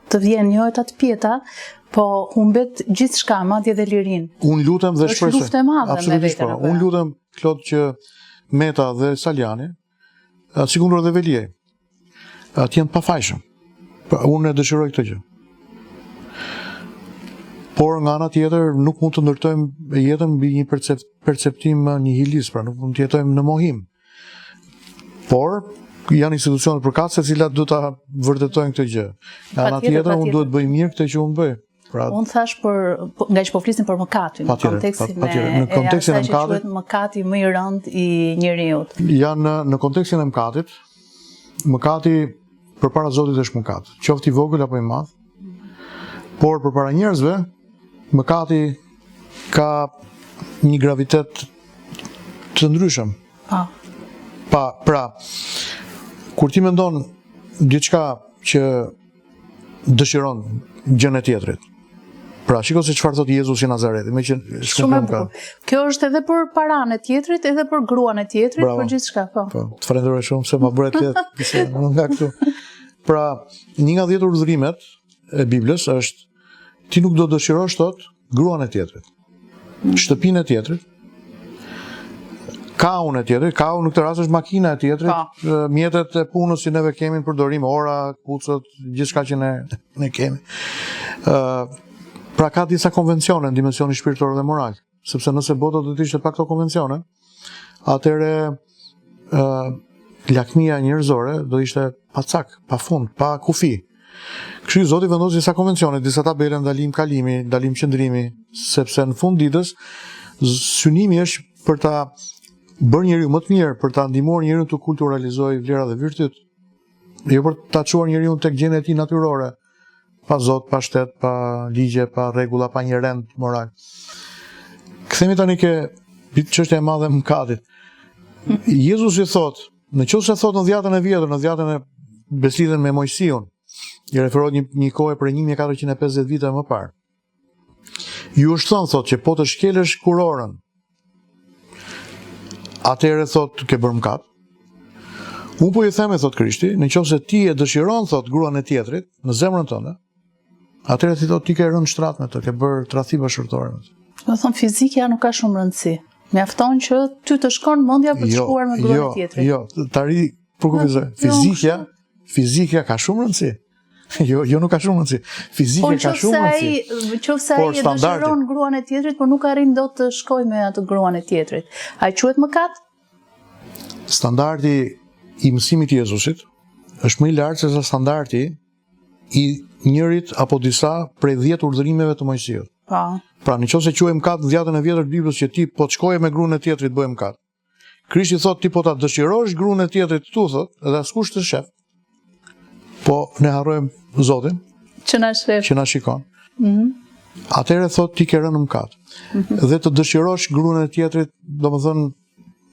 të vjen një eta të pjeta, po humbet gjithçka, madje dhe lirin. Unë lutem dhe shpresoj. Është luftë e madhe me veten. Unë lutem Klot që Meta dhe Saljani, sikur edhe Veliaj, të jenë pafajshëm. Unë e dëshiroj këtë gjë. Por nga ana tjetër nuk mund të ndërtojmë jetën mbi një perceptim nihilist, pra nuk mund të jetojmë në mohim. Por janë institucione përkatëse të cilat duhet ta vërtetojnë këtë gjë. Nga ana tjetër unë duhet bëj mirë këtë që unë bëj. Unë thash nga që po flisim për mëkatin, në kontekstin e asaj që quhet mëkati më i rënd i njeriut. Janë në kontekstin e mëkatit, mëkati përpara Zotit është mëkat, qoftë i vogël apo i madh. Por përpara njerëzve, mëkati ka një gravitet të ndryshëm. Pra, kur ti mendon diçka që dëshiron gjën e tjetrit. Pra, shiko se çfarë thot Jezusi i Nazareti, me që shumë e bukur. Kjo është edhe për paranë e tjetrit, edhe për gruan e tjetrit, për gjithçka, po. Të falenderoj shumë se ma bëre këtë nga këtu. Pra, një nga 10 urdhërimet e Biblës është ti nuk do dëshirosh thot gruan e tjetrit, shtëpinë e tjetrit, kaun e tjetrit, kau në këtë rast është makina e tjetrit, mjetet e punës që neve kemi në përdorim, ora, kucët, gjithçka që ne kemi. Pra ka disa konvencione në dimensionin shpirtëror dhe moral, sepse nëse bota do të ishte pa këto konvencione, atëherë lakmia njerëzore do ishte pa cak, pa fund, pa kufi. Kështu Zoti vendos disa konvencione, disa tabele ndalim kalimi, ndalim qëndrimi, sepse në fund ditës synimi është për ta bërë njeriu më të mirë, për ta ndihmuar njeriu të kulturalizojë vlera dhe virtyt, jo për ta çuar njeriu tek gjendja e tij natyrore, pa Zot, pa shtet, pa ligje, pa rregulla, pa një rend moral. Kthehemi tani ke çështja e madhe e mëkatit. Jezusi thot, nëse thot në dhjetën e vjetër, në dhjetën e beslidhen me Mojsiun, i referohet një kohë për 1450 vite më parë. Ju është thënë thot që po të shkelësh kurorën, atëherë thot ke bërë mëkat. Unë po ju them, thot Krishti, nëse ti e dëshiron thot gruan e tjetrit në zemrën tënde, atëherë ti thot ti ke rënë shtrat me të, ke bërë tradhti bashkëtorë me të. Do thon fizikja nuk ka shumë rëndësi. Mjafton që ty të shkon mendja për të shkuar me gruan e tjetrit. Jo, tari për kufizoj. Fizikja ka shumë rëndësi. Jo nuk ka shumë rëndësi. Fizikja ka shumë rëndësi. Qofse ai e dëshiron gruan e tjetrit, por nuk arrin dot të shkojë me atë gruan e tjetrit. Ai quhet mëkat? Standardi i mësimit të Jezusit është më i lartë se sa standardi i njërit apo disa prej 10 urdhërimeve të Mojsiut. Pra, nëse quhet mëkat në dhjetën e vjetër të Biblës që ti po të shkoje me gruan e tjetrit bëj mëkat. Krishti thot ti po ta dëshirosh gruan e tjetrit tu thot, edhe askush të shef. Po ne harrojmë Zotin që na shikon. Atëherë thot ti ke rënë në mëkat. Dhe të dëshirosh gruan e tjetrit, domethënë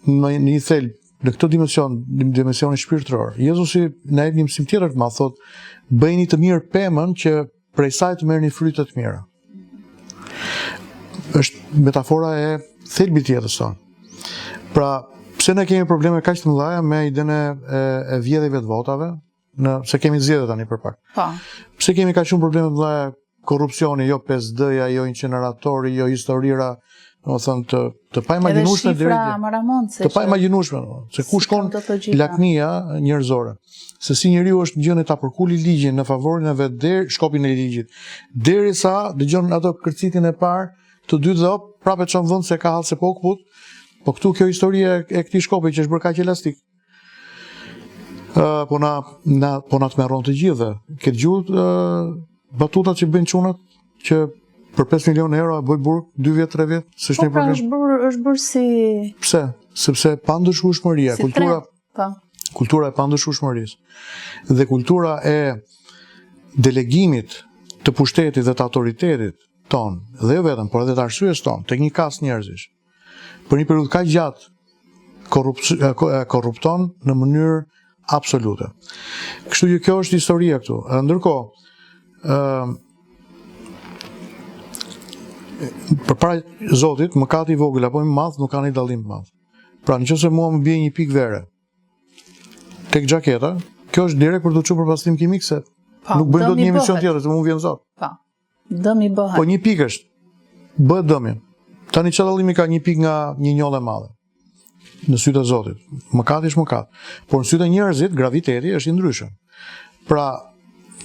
në një thelb, në këtë dimensionin shpirtëror. Jezusi na jep një mësim tjetër të madh, thot bëjini të mirë pemën që prej saj të merrni fryte të mira. Është metafora e thelbit të jetës tonë. Pra, pse ne kemi probleme kaq të mëdha me idenë e vjedhjeve të votave? Se kemi zgjedhje tani për pak. Pse kemi kaq shumë probleme të mëdha korrupsioni, jo 5D-ja, jo incineratori, jo historira, domethënë të pa imagjinueshme të pa imagjinueshme, se ku shkon lakmia njerëzore. Se si njeriu është gjënë ta përkuli ligjin në favorin e vet deri shkopin e ligjit. Derisa dëgjon ato kërcitin e parë, të dytë dhe prapë çon vend se ka hall se po kuput. Po këtu kjo histori e këtij shkopi që është bërë kaq elastik. Po na të merron të gjithë. Ke dëgjuar batutat që bëjnë çunat që për 5 milion euro bëj burg 2 vjet, 3 vjet, s'është një problem. Është bërë si Pse? Sepse pa ndëshkueshmëria, kultura e pandëshkueshmërisë. Dhe kultura e delegimit të pushtetit dhe të autoritetit ton, dhe jo vetëm, por edhe të arsyes ton, tek një kast njerëzish. Për një periudhë kaq gjatë korrupton në mënyrë absolute. Kështu që kjo është historia këtu. Ndërkohë, përpara Zotit, mëkati i vogël apo i madh nuk ka një dallim të madh. Pra, nëse mua më bie një pikë vere tek xhaketa, kjo është direkt për të çuar për pastim kimik, se nuk bëjmë dot një emision tjetër, se më vjen zot. Dëmi bëhet. Po një pikë është, bëhet dëmi. Tani çfarë dallimi ka një pikë nga një njollë e madhe? Në sytë e Zotit. Mëkati është mëkat. Por në sytë e njerëzit, graviteti është i ndryshëm. Pra,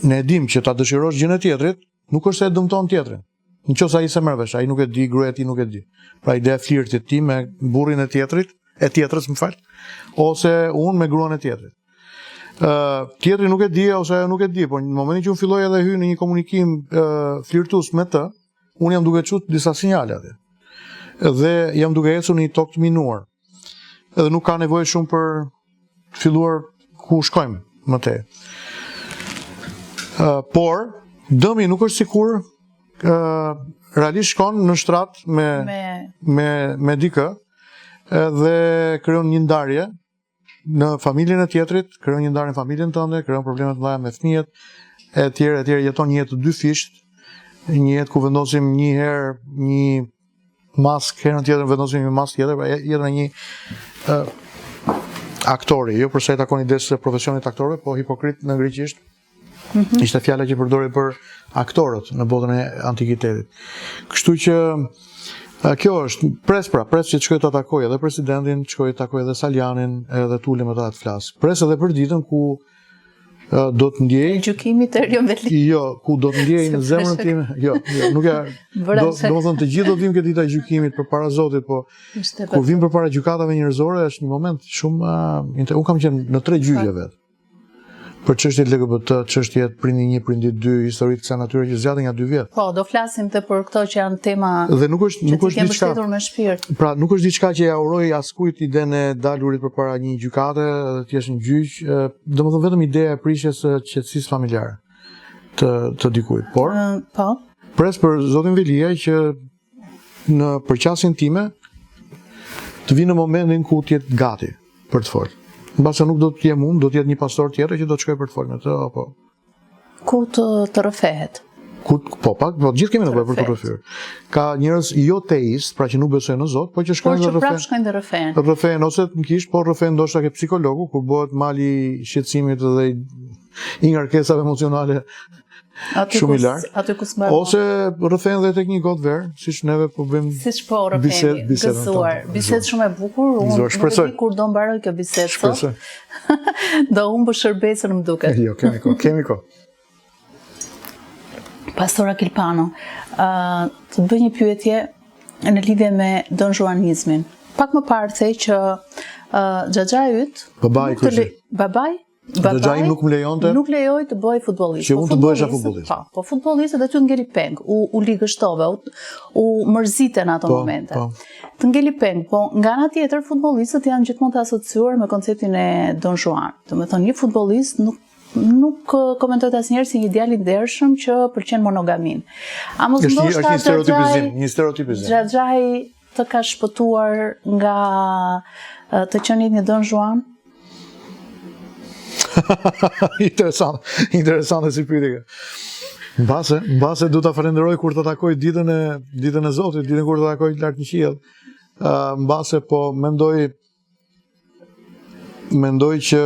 ne e dim që ta dëshirosh gjën e tjetrit, nuk është se e dëmton tjetrin. Nëse ai se merr vesh, ai nuk e di, gruaja e tij nuk e di. Pra ideja e flirtit ti me burrin e tjetrës, më fal, ose unë me gruan e tjetrit. Tjetri nuk e di ose ajo nuk e di, por në momentin që unë filloj edhe hy në një komunikim flirtues me të, unë jam duke çut disa sinjale aty. Dhe jam duke ecur në një tokë të minuar. Edhe nuk ka nevojë shumë për të filluar ku shkojmë më tej. Por dëmi nuk është sikur realisht shkon në shtrat me dikë dhe krijon një ndarje në familjen e tjetrit, krijon një ndarje në familjen tënde, krijon probleme të mëdha me fëmijët e tjerë, jeton një jetë të dy fisht, një jetë ku vendosim një herë një mask, herën tjetër vendosim një mask tjetër, jetë në një aktori, jo përsa i takon idesë së profesionit aktorëve, po hipokrit në greqisht. Ishte fjala që përdori për aktorët në botën e antikitetit. Kështu që kjo është pres që të shkoj të takoj edhe presidentin, të shkoj të takoj edhe Saljanin, edhe Tulli me ta të flas. Pres edhe për ditën ku do të ndjej gjykimit të Erion Veli. Jo, ku do të ndjej në zemrën time. Jo, nuk ja. Domethënë të gjithë do të vim këtë ditë e gjykimit përpara Zotit, po kur vim përpara gjykatave njerëzore është një moment shumë unë kam qenë në 3 gjyqe vet. Për çështjet LGBT, çështjet prindi 1, prindi 2, historitë kësaj natyre që zgjaten nga 2 vjet. Po, do flasim të për këto që janë tema. Dhe nuk është diçka. Me shpirt. Pra, nuk është diçka që ja uroj askujt idenë e dalurit përpara një gjykate, të jesh në gjyq, domethënë vetëm ideja e prishjes së qetësisë familjare të dikujt. Por, pres për zotin Velia që në përqasjen time të vinë në momentin ku të jetë gati për të folur. Mbase nuk do të jem unë, do të jetë një pastor tjetër që do të shkoj për të folur me të, apo. Ku të rrëfehet? Po, gjithë kemi nevojë për të rrëfyer. Ka njerëz jo teist, pra që nuk besojnë në Zot, po që shkojnë dhe rrëfejnë. Shkojnë dhe rrëfejnë. Rrëfejnë ose në kish, po rrëfejnë ndoshta ke psikologu, kur bëhet mali i shqetësimit dhe i ngarkesave emocionale shumë i lartë. Aty ku s'mbarë. Ose rrëfejnë dhe tek një gotë verë, siç neve po bëjmë. Siç po rrëfejmë, gëzuar. Bisedë shumë e bukur. Unë nuk e di kur do mbaroj kjo bisedë sot. Do humbë shërbesën më duket. Jo, kemi kohë. Pastora Kilpano, të bëj një pyetje në lidhje me donjuanizmin. Pak më parë thej që xhaxha yt, babai Xhaxhai nuk më lejonte. Nuk lejoi të bëj futbollist. Që unë të bëhesha futbollist. Po futbollistët dhe ty të ngeli peng, u ligështove, u mërziten ato momente. Të ngeli peng, po nga ana tjetër futbollistët janë gjithmonë të asociuar me konceptin e Don Juan. Domethënë një futbollist nuk komentohet asnjëherë si një djalë i ndershëm që pëlqen monogamin. A mos ndoshta një stereotipizim. Xhaxhai të ka shpëtuar nga të qenit një Don Juan? Interesante si pyetje. Mbase du ta falenderoj kur të takoj ditën e Zotit, ditën kur të takoj lart në qiell. Mbase po mendoj që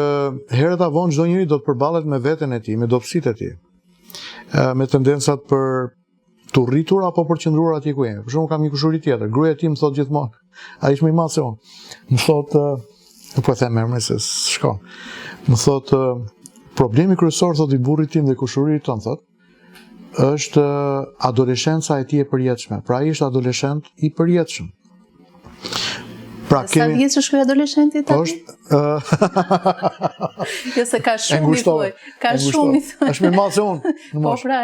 herët avon çdo njeri do të përballet me veten e tij, me dobësitë e tij. Me tendencat për të rritur apo për të qëndruar atje ku jemi. Për shembull kam një kushuri tjetër, gruaja e tij më thot gjithmonë, ai është më i madh se unë. Më thot, nuk po them emrin se shkon. Më thot, problemi kryesor thot i burrit tim dhe kushurit ton thot, është adoleshenca e tij e përjetshme. Pra ai është adoleshent i përjetshëm. Pra sa vjeç është ky adoleshenti tani? Jo se ka shumë i thuaj. Ka shumë i thuaj. Është më i madh se unë. Po pra,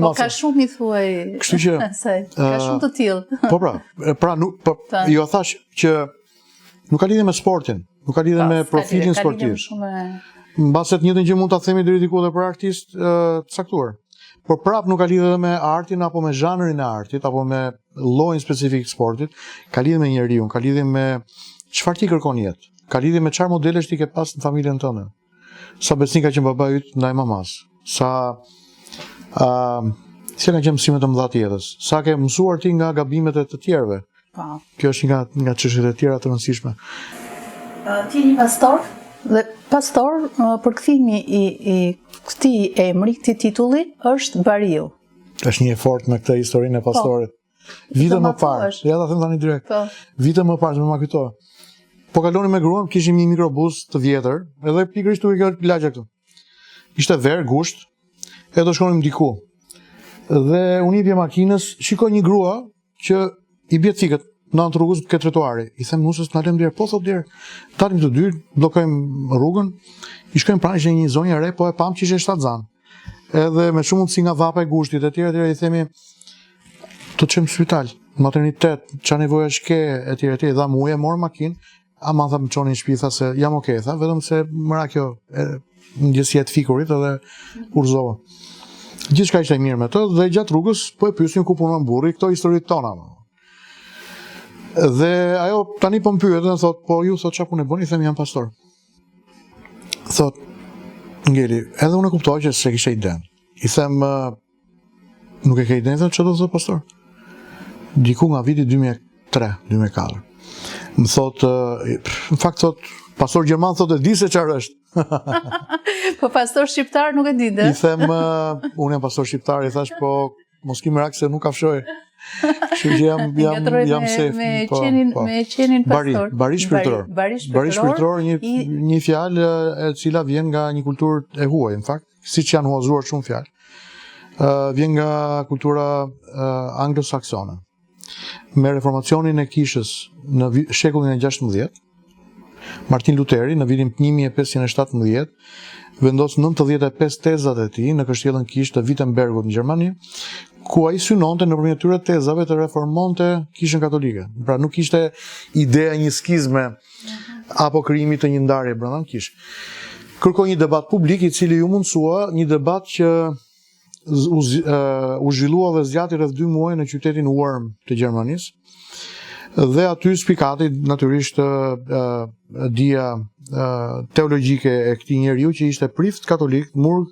po ka shumë i thuaj. Kështu që ka shumë të tillë. Po pra nuk jo thash që nuk ka lidhje me sportin, nuk ka lidhje me profilin sportiv. Mbase të njëjtën gjë mund ta themi deri diku edhe për artist të caktuar. Por prap nuk ka lidhje edhe me artin apo me zhanrin e artit apo me llojin specifik të sportit, ka lidhje me njeriu, ka lidhje me çfarë ti kërkon jetë, ka lidhje me çfarë modelesh ti ke pas në familjen tënde. Sa besnik ka qenë babai yt ndaj mamas, sa si kanë qenë mësimet e mëdha të jetës, sa ke mësuar ti nga gabimet e të tjerëve. Kjo është nga çështjet e tjera të rëndësishme. Ti je një pastor? Dhe pastor, përkthimi i këtij emri, këtij titulli është bariu. Është një efort me këtë historinë e pastorit. Vite më parë, ja ta them tani direkt. Vite më parë, më kujto. Po kalonim me gruan, kishim një mikrobus të vjetër, edhe pikërisht u kjo lagja këtu. Ishte verë, gusht, e do shkonim diku. Dhe unë i bje makinës, shikoj një grua që i bje fikët, në anë të rrugës ke trotuari. I them nusës na lëm deri, po thot deri. Dalim të dy, bllokojmë rrugën, i shkojmë pranë që një zonjë e re, po e pam që ishte shtatzan. Edhe me shumë mundësi nga dhapa e gushtit e tjerë, i themi të të qemë spital, maternitet, qa nevoja shke, e tjerë, dha mu e morë makinë, ama tha më qonin shpi, tha se jam okej, tha, vetëm se mëra kjo ndjesia të fikurit edhe urzova. Gjithçka ishte mirë me të, dhe gjatë rrugës, po e pyesin ku punon burri, këto historitë tona. Dhe ajo tani po më pyet, thot, po ju thot çfarë punë bëni, i them jam pastor. Thot, ngeli, edhe unë e kuptoj që se kishe iden. I them, nuk e ke iden, thot, çfarë do thot pastor? Diku nga viti 2003-2004. Më thot, në fakt thot, pastor Gjerman thot e di se çfarë është. Po pastor shqiptar nuk e di dhe? I them, unë jam pastor shqiptar, i thash, po mos ki merak se nuk kafshoj. Kështu që jam safe. Me qenin pastor. Bari shpirtëror. Bari shpirtëror, një fjalë e cila vjen nga një kulturë e huaj, në fakt, siç janë huazuar shumë fjalë. Vjen nga kultura anglosaksone. Me reformacionin e kishës në shekullin e 16, Martin Luteri në vitin 1517 vendos 95 tezat e tij në kështjellën kish të Wittenbergut në Gjermani, ku ai synonte nëpërmjet këtyre tezave të reformonte kishën katolike. Pra nuk ishte ideja një skizme apo krijimi të një ndarje brenda kishë. Kërkoi një debat publik i cili ju mundsua, një debat që u zhvillua dhe zgjati rreth 2 muaj në qytetin Worm të Gjermanisë. Dhe aty spikati natyrisht dia teologjike e këtij njeriu që ishte prift katolik, murg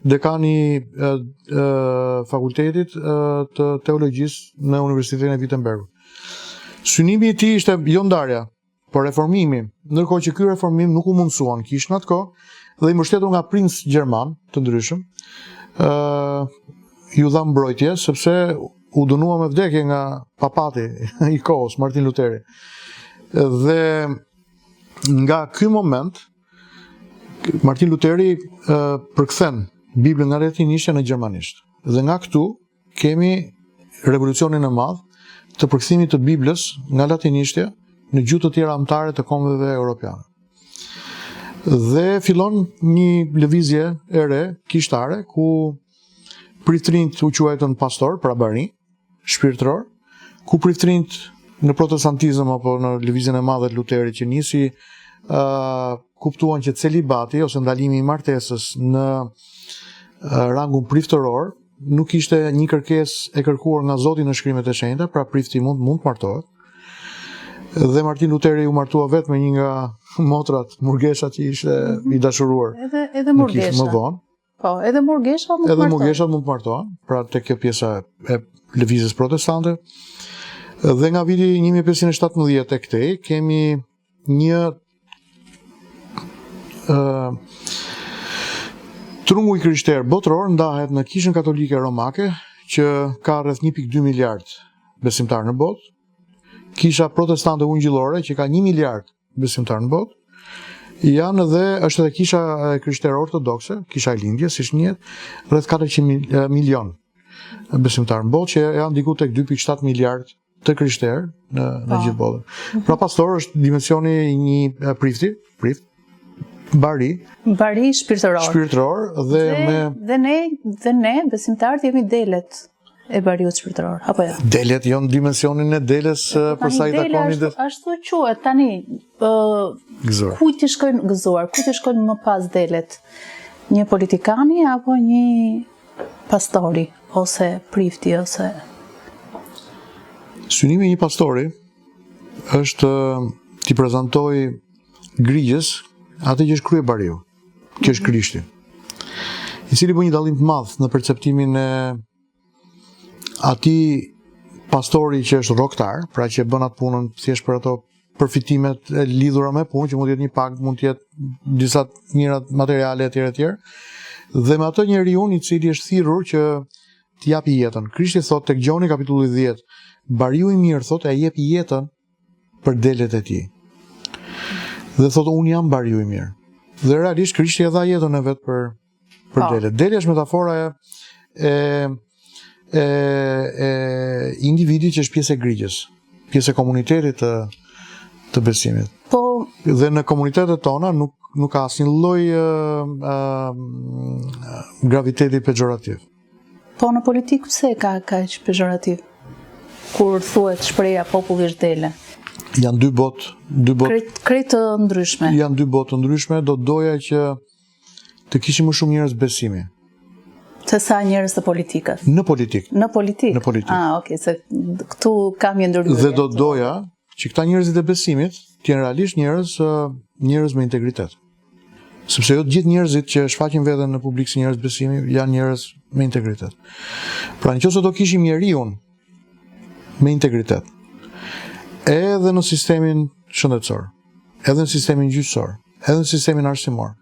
dekani fakultetit të teologjisë në Universitetin e Wittenbergut. Synimi i tij ishte jo ndarja, por reformimi, ndërkohë që ky reformim nuk u mundsuan kishën atë kohë dhe i mbështetur nga princ gjerman të ndryshëm, ju dha mbrojtje sepse u dënua me vdekje nga papati i kohës, Martin Luteri. Dhe nga ky moment, Martin Luteri përkthen Biblën nga latinishtja në gjermanisht. Dhe nga këtu kemi revolucionin e madh të përkthimit të Biblës nga latinishtja në gjuhë të tjera anëtare të kombeve europiane. Dhe fillon një lëvizje e re kishtare ku priftrinjt u quajtën pastor, pra bari, shpirtëror, ku priftrinjt në protestantizëm apo në lëvizjen e madhe të Luterit që nisi kuptuan që celibati ose ndalimi i martesës në rangun priftëror nuk ishte një kërkesë e kërkuar nga Zoti në shkrimet e shenjta, pra prifti mund të martohet. Dhe Martin Luteri u martua vetë me një nga motrat, murgeshat që ishte i dashuruar. Edhe murgesha. Më vonë. Po, edhe murgeshat mund të martohen. Edhe murgeshat mund të martohen, pra tek kjo pjesa e lëvizjes protestante. Dhe nga viti 1517 e këtej kemi një trungu i krishterë botëror ndahet në kishën katolike romake që ka rreth 1.2 miliard besimtar në botë. Kisha protestante ungjillore që ka 1 miliard besimtar në botë. Është edhe kisha krishterë ortodokse, kisha e lindjes, siç njihet, rreth 400 milion besimtar në botë, që janë diku tek 2.7 miliard të krishterë në gjithë botën. Pra pastor është dimensioni i një prift, bari shpirtëror dhe ne besimtarët jemi delet e bariut shpirtëror, apo jo? Delet, jo në dimensionin e deles për sa i takoni dhe... Ashtu quhet tani, kujt i shkojnë gëzuar, kujt i shkojnë më pas delet? Një politikani apo një pastori, ose prifti, ose... Synimi i një pastori është t'i prezantoj grigjes atë që është krye bariu, që është Krishti, i cili bën një dallim të madh në perceptimin e atij pastori që është rroktar, pra që bën atë punën thjesht për ato përfitimet e lidhura me punë, që mund të jetë një pagë, mund të jetë disa mirat materiale etj. Dhe me atë njeriu i cili është thirrur që t'i japi jetën. Krishti thot tek Gjoni kapitulli 10, bariu i mirë thot e jep jetën për delet e tij. Dhe thotë unë jam bariu i mirë. Dhe realisht Krishti e dha jetën e vet për delet. Deli është metafora e individi që është pjesë e grigjes. pjesë e komunitetit të besimit. Po, dhe në komunitetet tona nuk ka asnjë lloj graviteti pejorativ. Po në politikë pse ka kaq pejorativ? Kur thuhet shpreha populli është dele. Janë dy botë krejt të ndryshme. Janë dy botë të ndryshme, do doja që të kishim më shumë njerëz besimi. Se sa njerëz të politikës? Në politikë. Në politikë? Ah, okay, se këtu kam një ndërhyrje. Dhe do doja që këta njerëzit e besimit të jenë realisht njerëz me integritet. Sepse jo të gjithë njerëzit që shfaqin veten në publik si njerëz besimi janë njerëz me integritet. Pra nëse do kishim njeriu me integritet, edhe në sistemin shëndetësor, edhe në sistemin gjyqësor, edhe në sistemin arsimor,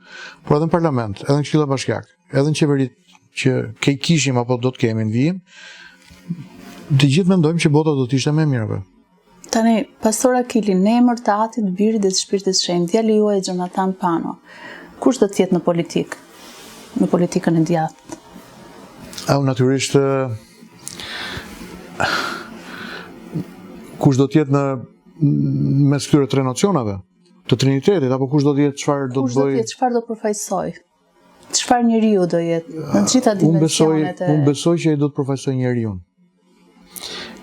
por edhe në parlament, edhe në këshilla bashkiake, edhe në qeverit që kishim apo do të kemi në vijim, të gjithë mendojmë që bota do të ishte më e mirë. Tani, Pastor Akili, në emër të Atit, Birit dhe të Shpirtit të Shenjtë, djali juaj Jonathan Pano, kush do të jetë në politikë? Në politikën e djathtë? Natyrisht kush do të jetë në mes këtyre tre nocionave, të Trinitetit, apo kush do të jetë çfarë do të bëjë? Kush do të jetë, çfarë do përfaqësoj? Çfarë njeriu do jetë në të gjitha dimensionet e... Unë besoj që ai do të përfaqësoj njeriu.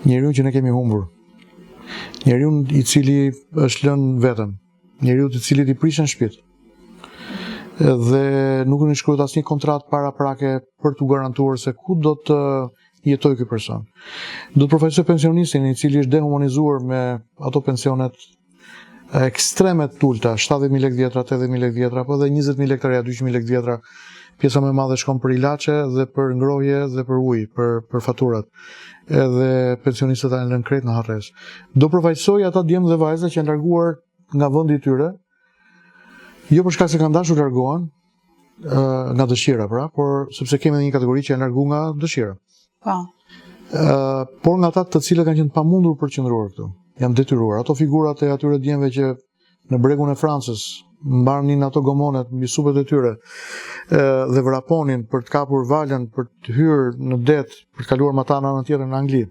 Njeriu që ne kemi humbur. Njeriu i cili është lënë vetëm. Njeriu i cili i prishën shtëpitë. Dhe nuk i shkruhet asnjë kontratë paraprake për t'u garantuar se ku do të jetoj ky person. Do të përfaqësoj pensionistin i cili është dehumanizuar me ato pensionet ekstreme të ulta, 70.000 lekë vjetra, 80.000 lekë vjetra, apo edhe 20.000 lekë të reja, 200.000 lekë vjetra. Pjesa më e madhe shkon për ilaçe dhe për ngrohje dhe për ujë, për faturat. Edhe pensionistët janë lënë krejt në harres. Do përfaqësoj ata djemë dhe vajza që janë larguar nga vendi i tyre, jo për shkak se kanë dashur largohen nga dëshira, pra, por sepse kemi edhe një kategori që janë larguar nga dëshira. Po. Por nga ata të cilët kanë qenë pamundur për të qëndruar këtu, janë detyruar. Ato figurat e atyre djemve që në bregun e Francës mbarnin ato gomonet mbi supet e tyre dhe vraponin për të kapur valën, për të hyrë në det, për të kaluar mata në anën tjetër në Angli.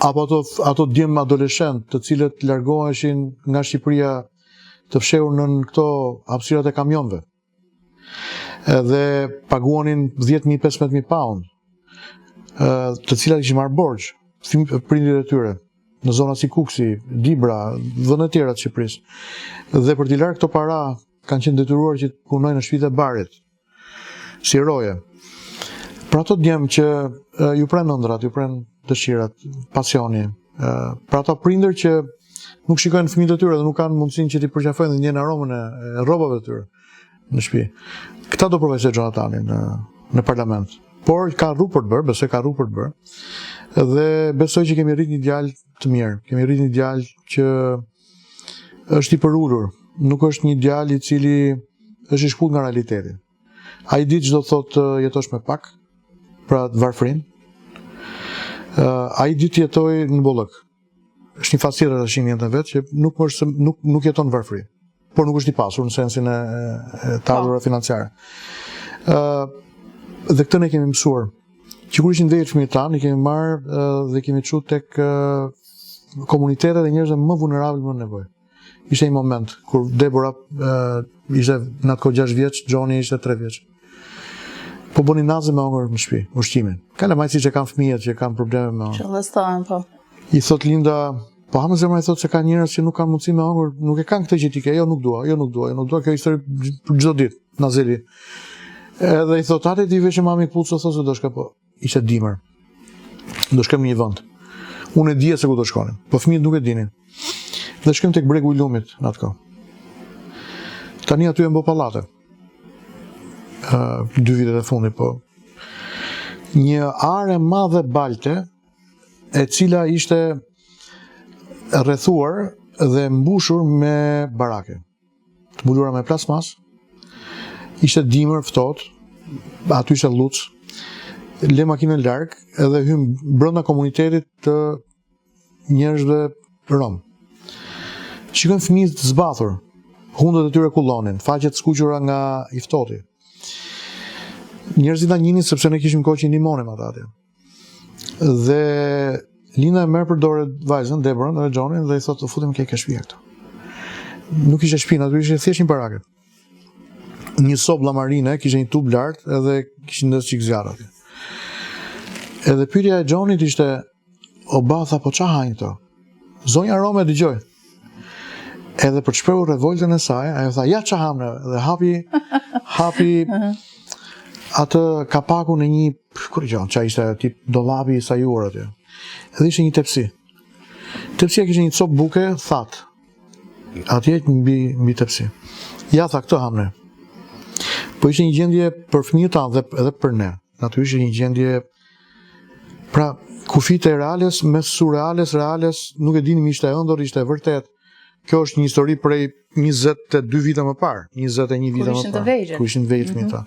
Apo ato djem adoleshent, të cilët largoheshin nga Shqipëria të fshehur në këto hapësirat e kamionëve. Dhe paguanin 10.000, 15.000 pound, të cilat kishin marrë borxh, prindrit e tyre, në zona si Kuksi, Dibra, vende të tjera të Shqipërisë. Dhe për t'i larë këto para, kanë qenë detyruar që të punojnë në shtëpitë e barit, si roje. Pra ato djemë që ju pren ëndrat, ju pren dëshirat, pasioni. Pra ato prindër që nuk shikojnë fëmijët e tyre dhe nuk kanë mundësinë që t'i përqafojnë dhe ndjejnë aromën e rrobave të tyre në shtëpi. Këta do përfaqësoj Jonathanin në parlament. Por ka rrugë për të bërë, besoj ka rrugë për të bërë. Dhe besoj që kemi rrit një djalë të mirë, kemi rrit një djalë që është i përulur, nuk është një djalë i cili është i shkputur nga realiteti. Ai di çdo thotë jetosh me pak, pra të varfrin. Ai di të jetojë në bollëk. Është një fazë tjetër tash në jetën vet që nuk jeton në varfri, por nuk është i pasur në sensin e të ardhurave financiare. Dhe këtë ne kemi mësuar. Që kur ishin vejtë fëmijët tanë, i kemi marrë dhe kemi çu tek komunitetet e njerëzve më vulnerabël më nevojë. Ishte një moment kur Debora ishte në atë kohë 6 vjeç, Gjoni ishte 3 vjeç. Po bënin nazë me hongër në shtëpi, ushqimin. Kalamajsi që kanë fëmijët që kanë probleme me hongër. Qëllëstojnë, po. I thot Linda, po ha më zemra i thot se ka njerëz që nuk kanë mundësi me hongër, nuk e kanë këtë që ti ke, jo nuk dua, kjo histori për çdo ditë, Nazeli. Edhe i thot atë ti vesh mami kpullë thosë do shka po. Ishte dimër. Do shkojmë në një vend. Unë e dija se ku do shkonim, po fëmijët nuk e dinin. Dhe shkojmë tek bregu i lumit në atë kohë. Tani aty janë bë pallate. 2 vitet e fundit, po. Një are madhe balte, e cila ishte rrethuar dhe mbushur me barake. Të mbuluara me plasmas. Ishte dimër, ftohtë, aty ishte lluc, le makinën larg edhe hym brenda komunitetit të njerëzve rom. Shikojnë fëmijë të zbathur, hundët e tyre kullonin, faqet skuqura nga i ftohti. Njerëzit na njinin sepse ne kishim kohë që ndihmonim ata atje. Dhe Lina e merr për dorë vajzën, Deborën dhe Gjonin dhe i thotë, futem ke shtëpia këtu. Nuk ishte shtëpi, natyrisht ishte thjesht një barake. Një sobë llamarine, kishte një tub lart edhe kishin ndër çik zjarr aty. Edhe pyetja e Gjonit ishte, o tha, po ç'a hajnë këto? Zonja Rome dëgjoi. Edhe për të shprehur revoltën e saj, ajo tha, ja ç'a hamne, dhe hapi atë kapakun e një, ç'a ishte tip dollapi i sajuar aty. Edhe ishte një tepsi. Tepsia kishte një copë buke thatë. Atje mbi tepsi. Ja tha, këtë hamne. Po ishte një gjendje për fëmijët tanë dhe edhe për ne. Natyrisht ishte një gjendje, pra kufite e reales mes surreales, reales, nuk e dinim ishte e ëndër, ishte e vërtet. Kjo është një histori prej 22 vite më parë, 21 vite më parë. Kur ishin të vegjël fëmijët tanë.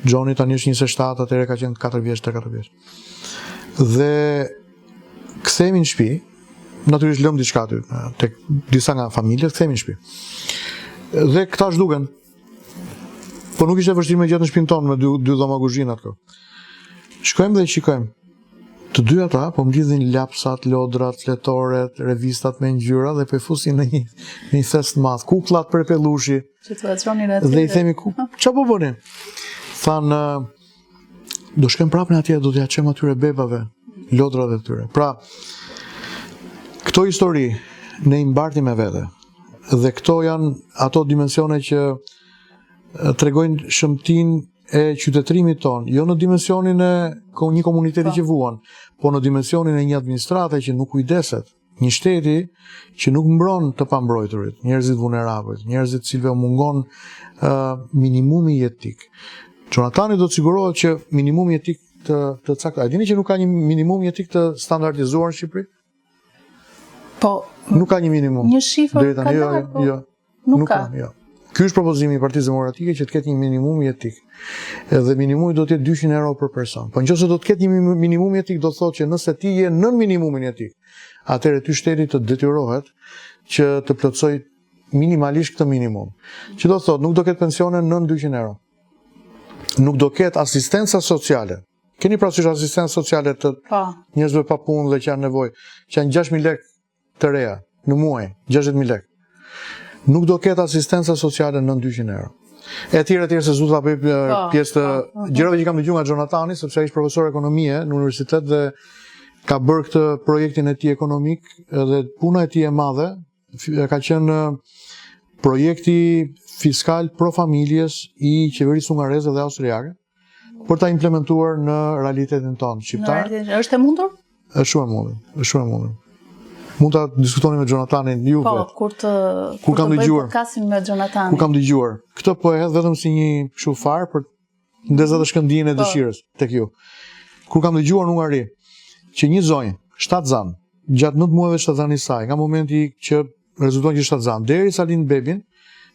Gjoni tani është 27, atëherë ka qenë 4 vjeç, 4 vjeç. Dhe kthehemi në shtëpi, natyrisht lëm diçka aty, tek disa nga familjet, kthehemi në shtëpi. Dhe këta zhduken. Po nuk ishte vështirë me gjetë në shtëpinë tonë me dy dhoma kuzhinë atko. Shkojmë dhe shikojmë. Të dy ata po mblidhin lapsat, lodrat, fletoret, revistat me ngjyra dhe po i fusin në një thes të madh, kukullat për pellushi. Situacionin e tij. Dhe i themi, ç'a po bëni? Than, do shkojmë prapë në atje, do t'ia çojmë atyre bebave, lodrat e tyre. Pra, këto histori ne i mbartim me vete. Dhe këto janë ato dimensione që tregojnë shëmtinë e qytetërimit ton, jo në dimensionin e një komuniteti që vuan, po në dimensionin e një administrate që nuk kujdeset, një shteti që nuk mbron të pambrojturit, njerëzit vulnerabël, njerëzit cilëve mungon minimumi jetik. Gjonatani do të sigurohet që minimumi jetik të caktuar. A dini që nuk ka një minimum jetik të standardizuar në Shqipëri? Po. Nuk ka një minimum. Një shifër ka dalë, po. Jo. Nuk ka. Jo. Ky është propozimi i Partisë Demokratike që të ketë një minimum jetik. Edhe minimumi do të jetë 200 euro për person. Po nëse do të ketë një minimum jetik, do të thotë që nëse ti je nën minimumin jetik, atëherë ty shteti të detyrohet që të plotësoj minimalisht këtë minimum. Që do të thotë nuk do ketë pensione nën 200 euro. Nuk do ketë asistenca sociale. Keni parasysh asistencë sociale të njerëzve pa punë dhe që janë nevojë, që janë 6.000 lekë të reja në muaj, 60.000 lekë. Nuk do ketë asistenca sociale nën 200 euro. E tjerë se zut ta bëj pjesë të gjërave që kam dëgjuar nga Gjonatani, sepse ai është profesor ekonomie në universitet dhe ka bërë këtë projektin e tij ekonomik dhe puna e tij e madhe ka qenë projekti fiskal pro familjes i qeverisë hungareze dhe austriake për ta implementuar në realitetin tonë shqiptar. Është e mundur? Është shumë e mundur. Mund ta diskutoni me Gjonatanin ju vetë. Po, kur kam dëgjuar podcastin me Gjonatanin. Kur kam dëgjuar. Këtë po e hedh vetëm si një kështu far për ndezat të shkëndijën e dëshirës tek ju. Kur kam dëgjuar në Hungari që një zonjë, shtatzan, gjatë 9 muajve shtatzani i saj, nga momenti që rezulton që shtatzan, derisa lind bebin,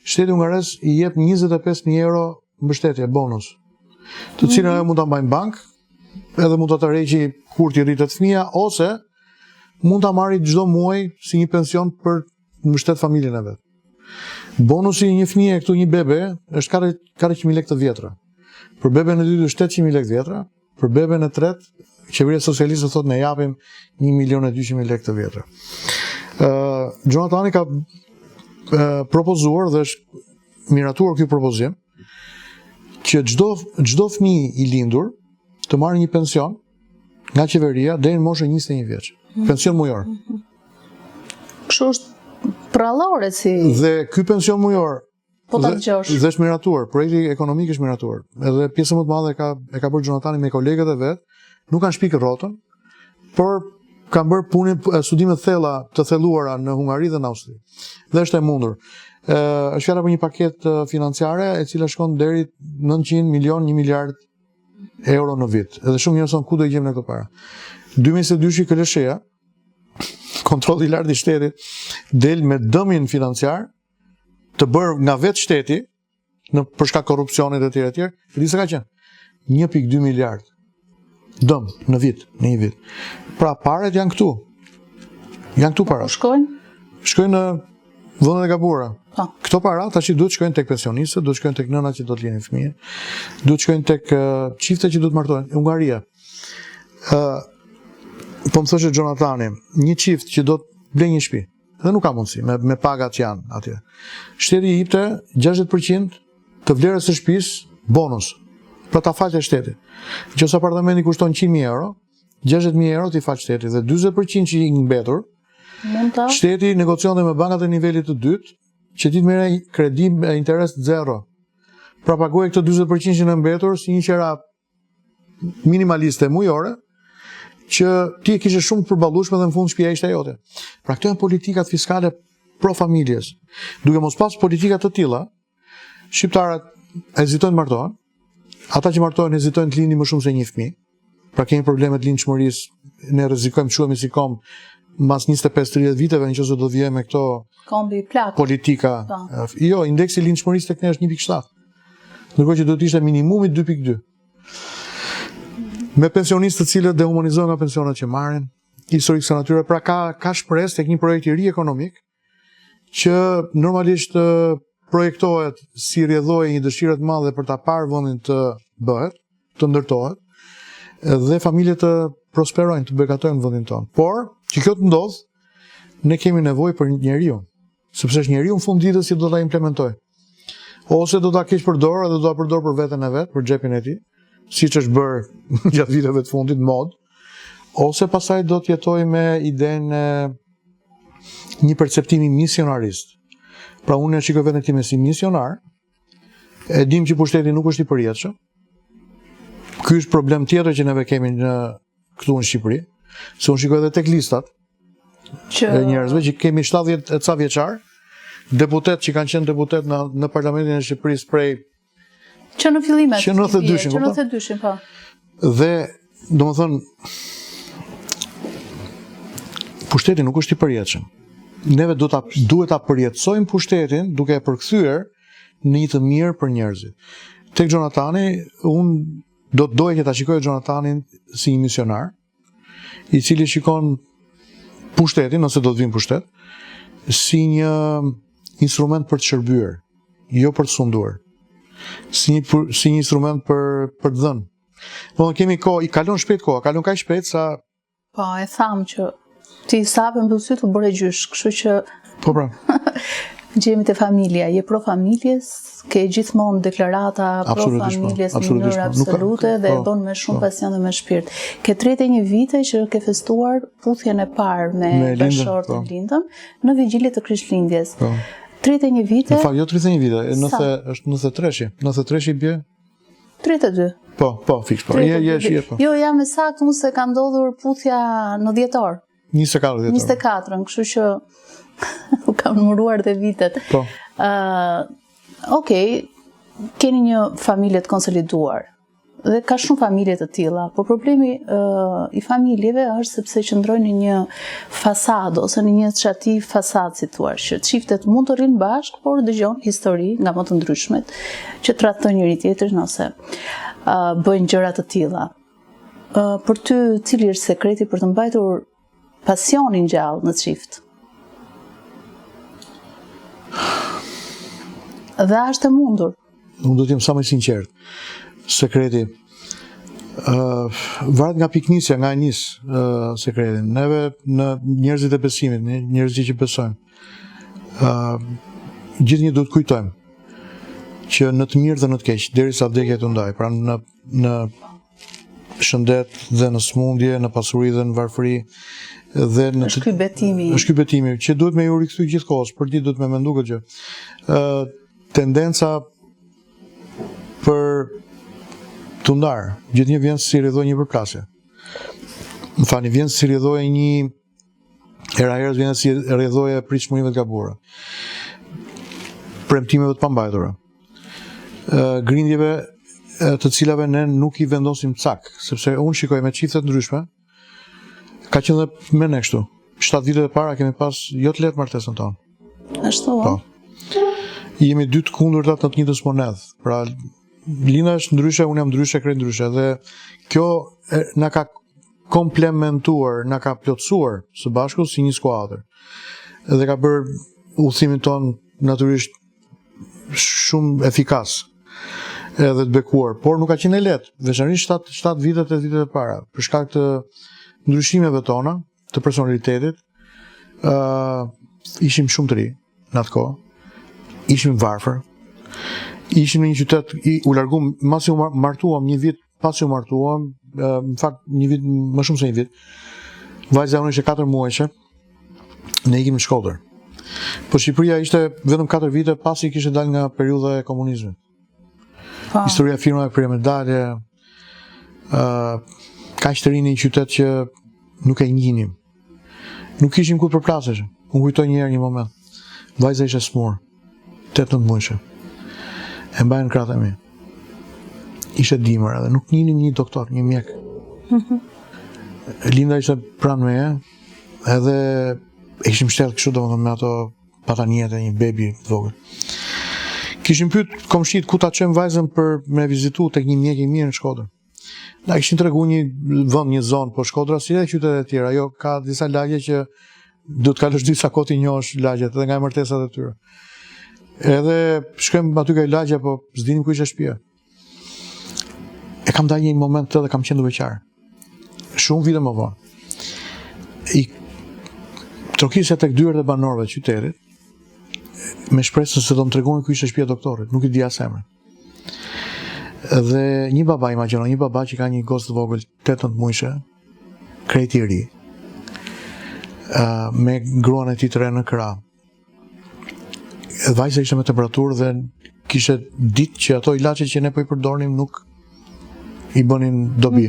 shteti hungarez i jep 25.000 euro mbështetje, bonus. Të cilën ajo mund ta mbajnë bank, edhe mund ta tërheqë kur t'i rritet fëmia ose mund ta marrë çdo muaj si një pension për mbështet familjen e vet. Bonusi i një fëmie këtu, një bebe, është 400.000 lekë të vjetra. Për beben e dytë është 800.000 lekë të vjetra, për beben e tretë, qeveria socialiste thotë ne japim 1.200.000 lekë të vjetra. Gjonatani ka propozuar dhe është miratuar ky propozim që çdo fëmijë i lindur të marrë një pension nga qeveria deri në moshën 21 vjeç. Pension mujor. Kështu është prallore si. Dhe ky pension mujor po ta dëgjosh. Dhe është miratuar, projekti ekonomik është miratuar. Edhe pjesën më të madhe e ka bërë Gjonatani me kolegët e vet, nuk kanë shpikë rrotën, por kanë bërë punën studime të thelluara në Hungari dhe në Austri. Dhe është e mundur. Është fjala për një paketë financiare e cila shkon deri 900 milion, 1 miliard euro në vit. Edhe shumë njerëz thonë ku do i gjejmë ne këto para. 2022 Këshia, kontrolli i lartë i shtetit, del me dëmin financiar të bërë nga vetë shteti për shkak korrupsionit e tjerë, e di sa ka qenë? 1.2 miliard dëm në vit, në një vit. Pra paret janë këtu. Janë këtu para. Shkojnë në vendet e gabuara. Këto para tash duhet shkojnë tek pensionistët, duhet shkojnë tek nënat që do të linin fëmijë, duhet shkojnë tek çiftet që do të martohen. Hungaria. Po më thoshe Gjonatani, një qift që do të blej një shtëpi, dhe nuk ka mundësi me pagat që janë atje. Shteti i jepte 60% të vlerës së shtëpisë bonus, pra ta falte shteti. Nëse apartamenti kushton 100.000 euro, 60.000 euro t'i fal shteti dhe 40% që i mbetur, shteti negocion dhe me bankat e nivelit të dytë, që ti të merre kredi me interes zero. Pra paguaj këtë 40% që në mbetur si një qera minimaliste mujore, që ti e kishe shumë përballueshme dhe në fund shtëpia ishte jote. Pra këto janë politikat fiskale pro familjes. Duke mos pas politikat të tilla, shqiptarët hezitojnë të martohen, ata që martohen hezitojnë të lindin më shumë se një fëmijë. Pra kemi probleme të lindshmërisë, ne rrezikojmë të quhemi si kom mas 25-30 viteve nëse do vijë me këto kombi plak politika. Jo, indeksi i lindshmërisë tek ne është 1.7. Ndërkohë që duhet të ishte minimumi 2.2. Me pensionistë të cilët dehumanizohen nga pensionet që marrin, historikë së natyre, pra ka shpresë tek një projekt i ri ekonomik që normalisht projektohet si rrjedhoi një dëshirë të madhe për ta parë vendin të bëhet, të ndërtohet, dhe familjet të prosperojnë, të begatojnë vendin tonë. Por, që kjo të ndodh, ne kemi nevojë për njeriu, sepse është njeriu në fund ditës që do ta implementojë. Ose do ta keq përdor edhe do ta përdor për veten e vet, për xhepin e tij, siç është bërë gjatë viteve të fundit mod, ose pasaj do të jetoj me idenë e një perceptimi misionarist. Pra unë e shikoj veten time si misionar, e dim që pushteti nuk është i përjetshëm. Ky është problem tjetër që neve kemi këtu në Shqipëri, se unë shikoj edhe tek listat e njerëzve që kemi 70 e ca vjeçar, deputet që kanë qenë deputet në Parlamentin e Shqipërisë prej që në fillimet. Që në 92-shin, po. Dhe, domethënë, pushteti nuk është i përjetshëm. Neve duhet ta përjetësojmë pushtetin duke e përkthyer në një të mirë për njerëzit. Tek Gjonatani, unë do të doja që ta shikoj Gjonatanin si një misionar, i cili shikon pushtetin, nëse do të vinë pushtet, si një instrument për të shërbyer, jo për të sunduar. Si një instrument për të dhënë. Do kemi kohë, i kalon shpejt koha, kalon kaq shpejt sa. Po, e tham që ti sape mbyll syt u bëre gjysh, kështu që po pra. Gjemi te familja, je pro familjes, ke gjithmonë deklarata pro familjes në mënyrë absolute dhe e bën me shumë pasion dhe me shpirt. Ke 31 vite që ke festuar puthjen e parë me bashkëshort të lindëm në vigjilje të Krishtlindjes. 31 vite. Në fakt, jo 31 vite, është 93-shi. 93-shi bje? 32. Po, fiks, po. Po. Jo, jam me saktë, unë se ka ndodhur puthja në dhjetor. 24 dhjetor. 24, kështu që u kam numëruar dhe vitet. Po. Okej, keni një familje të konsoliduar. Dhe ka shumë familje të tilla, por problemi i familjeve është sepse qëndrojnë në një fasadë ose në një çati fasadë si thua, që çiftet mund të rrinë bashkë, por dëgjojnë histori nga më të ndryshmet që tradhtojnë njëri tjetrin ose bëjnë gjëra të tilla. Për ty, cili është sekreti për të mbajtur pasionin gjallë në çift? Dhe është e mundur. Unë do të jem sa më i sinqert. Sekreti varet nga piknisja, nga nis sekretin. Neve në njerëzit e besimit, njerëzit që besojmë, gjithnjë duhet kujtojmë që në të mirë dhe në të keq, derisa vdekja të ndaj, pra në shëndet dhe në smundje, në pasuri dhe në varfëri, dhe në është ky betimi. Është ky betimi që duhet me ju rikthy gjithkohës, për ditë duhet me mendu këtë gjë. Tendenca për të ndarë, gjithnjë vjen si rrjedhoi një përplasje. Më fani, vjen si rrjedhoi një herës vjen si rrjedhoi e pritshmërive të gabuara. Premtimeve të pambajtura. Grindjeve të cilave ne nuk i vendosim cak, sepse unë shikoj me çifte të ndryshme, ka qenë dhe me ne kështu. 7 vite e para kemi pas jo të lehtë martesën tonë. Ashtu. Po. Jemi dy të kundërtat në të njëjtës monedh. Pra Lina është ndryshe, unë jam ndryshe, krejt ndryshe, dhe kjo na ka komplementuar, na ka plotësuar së bashku si një skuadër. Dhe ka bërë udhëtimin ton natyrisht shumë efikas edhe të bekuar, por nuk ka qenë lehtë, veçanërisht 7 vitet e vitet e para, për shkak të ndryshimeve tona të personalitetit, ishim shumë të ri në atë kohë, ishim varfër, ishim në një qytet, u largum, masi u martuam një vit, pasi u martuam, në fakt një vit, më shumë se një vit, vajza unë ishte 4 muajshe, ne ikim në Shkodër. Po Shqipëria ishte vetëm 4 vite pasi kishte dalë nga periudha e komunizmit. Historia e firmave për medalje, kaq të rinë një qytet që nuk e njihnim. Nuk kishim ku të përplasesh. Unë kujtoj një herë një moment. Vajza ishte smur, 18 muajshe. E mbajnë krahët e mi. Ishte dimër edhe nuk njihnim një doktor, një mjek. Linda ishte pranë meje, edhe e kishim shtel kështu domethënë me ato pataniet e një bebi të vogël. Kishim pyet komshit ku ta çojmë vajzën për me vizitu tek një mjek i mirë në Shkodër. Na kishin treguar një vend, një zonë, po Shkodra si edhe qytetet e tjera, ajo ka disa lagje që do të kalosh disa kohë të njohësh lagjet edhe nga emërtesat e tyre. Edhe shkojmë aty nga lagja, po s'dinim ku ishte shtëpia. E kam dalë një moment të dhe kam qenë dukeqar. Shumë vite më vonë. Trokisja tek dyert e banorëve të qytetit, me shpresën se do më tregonin ku ishte shtëpia e doktorit, nuk i di as emrin. Dhe një baba, imagjino, një baba që ka një gocë të vogël, 18 muajshe, krejt i ri, me gruan e tij të re në krah. Vajza ishte me temperaturë dhe kishte ditë që ato ilaçet që ne po i përdornim nuk i bënin dobi.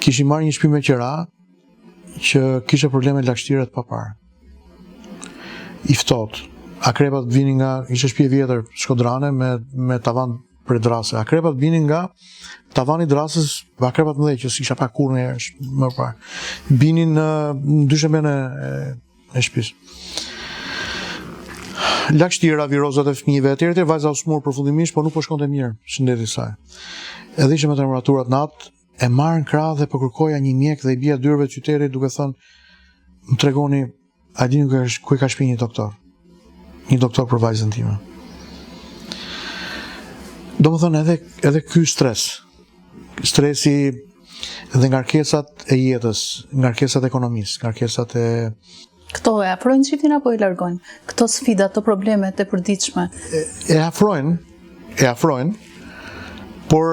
Kishim marrë një shtëpi me qira që kishte probleme lagështire të papar. I ftohtë. Akrepat vinin nga, ishte shtëpi e vjetër shkodrane me tavan për drase. Akrepat vinin nga tavani i drasës, akrepat mëdhej që s'isha pa kurrë më parë. Binin në dyshemben e shtëpisë. Lagështira, virozat e fëmijëve etj. Vajza u smur përfundimisht, por nuk po shkonte mirë shëndeti i saj. Edhe ishte me temperaturat natë, e marrën krah dhe po kërkoja një mjek dhe i bija dyrëve të qytetit duke thënë, më tregoni, a dini ku ka shtëpi një doktor? Një doktor për vajzën time. Domethënë edhe ky stresi dhe ngarkesat e jetës, ngarkesat e ekonomisë, ngarkesat e këto e afrojnë çiftin apo i largojnë? Këto sfida, këto problemet e përditshme. E afrojnë, por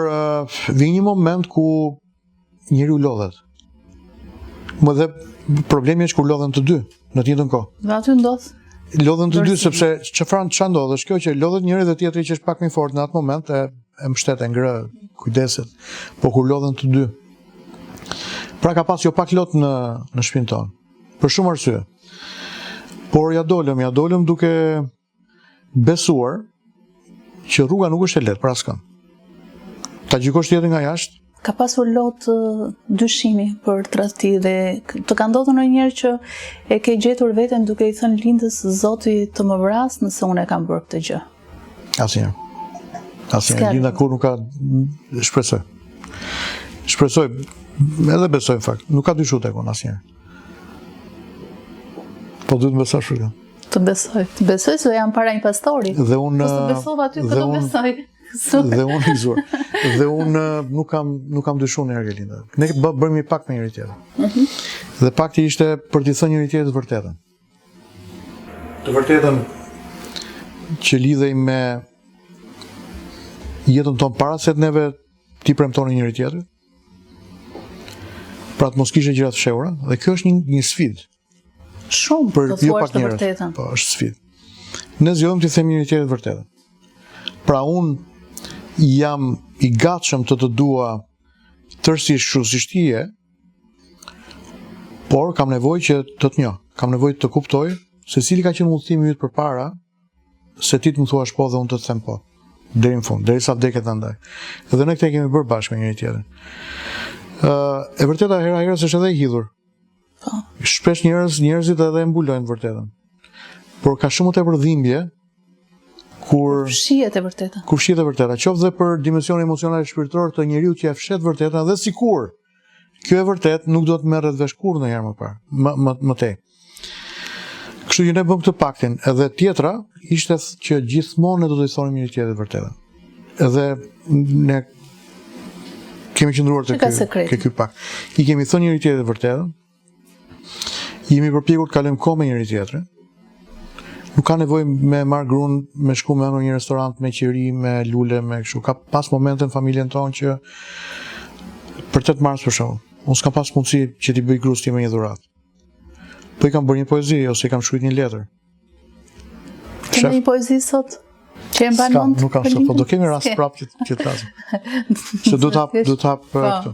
vjen një moment ku njeriu lodhet. Më dhe problemi është kur lodhen të dy në të njëjtën kohë. Dhe aty ndodh. Lodhen të dy sepse çfarë ndodh është kjo që lodhet njëri dhe tjetri që është pak më i fortë në atë moment e mbështet, e ngrë, kujdeset. Po kur lodhen të dy. Pra ka pas jo pak lot në shtëpinë tonë. Për shumë arsye. Por ja dolëm duke besuar që rruga nuk është e lehtë për askën. Ta gjykosh tjetër nga jashtë. Ka pasur lot dyshimi për tradhti dhe të ka ndodhur ndonjëherë që e ke gjetur veten duke i thënë lindës Zoti të më vras nëse unë e kam bërë këtë gjë. Asnjëherë. Linda kur nuk ka shpresoj. Shpresoj, edhe besoj në fakt, nuk ka dyshu tek unë asnjëherë. Po duhet të besosh për këtë. Të besoj se jam para një pastori. Dhe unë të besova aty të besoj. Dhe unë nuk kam dyshuar në Linda. Ne bëjmë pak me njëri tjetrin. Dhe pakti ishte për t'i thënë njëri tjetrit të vërtetën. Të vërtetën që lidhej me jetën tonë para se neve t'i premtonin njëri tjetrit. Pra të mos kishte gjëra të fshehura, dhe kjo është një sfidë. Shumë për të thuar të vërtetën. Po, është sfidë. Ne zgjedhëm t'i themi njëri tjetrit të vërtetën. Pra unë jam i gatshëm të dua tërësisht kështu si je, por kam nevojë që të njoh, kam nevojë të kuptoj se cili ka qenë udhëtimi yt përpara se ti të më thuash po dhe unë të them po, deri në fund, derisa vdeket na ndaj. Dhe ne këtë kemi bërë bashkë me njëri tjetrin. E vërteta herës është edhe e hidhur. Shpesh njerëzit edhe e mbulojnë vërtetën. Por ka shumë tepër dhimbje kur fshihet e vërteta. Qoftë dhe për dimensionin emocional e shpirtëror të njeriu që e fshet vërtetën dhe sikur kjo e vërtet nuk do të merret vesh kurrë ndonjëherë më parë, më tej. Kështu që ne bëm këtë paktin, edhe tjetra ishte që gjithmonë ne do të thonim njëri tjetrit vërtetën. Edhe ne kemi qëndruar te ky pak. I kemi thënë njëri tjetrit vërtetën. Jemi përpjekur të kalojmë kohë me njëri tjetrin. Nuk ka nevojë me marr gruan, me shku me në një restorant me qiri, me lule, me kështu. Ka pas momente në familjen tonë që për 8 mars për shembull, unë s'kam pas mundësi që t'i bëj gruas time një dhuratë. Po i kam bërë një poezi ose i kam shkruajtur një letër. Kemi një poezi sot? Që e mban mend? Nuk kam sot, po do kemi rast prapë që të flasim. Se do të hap këtu.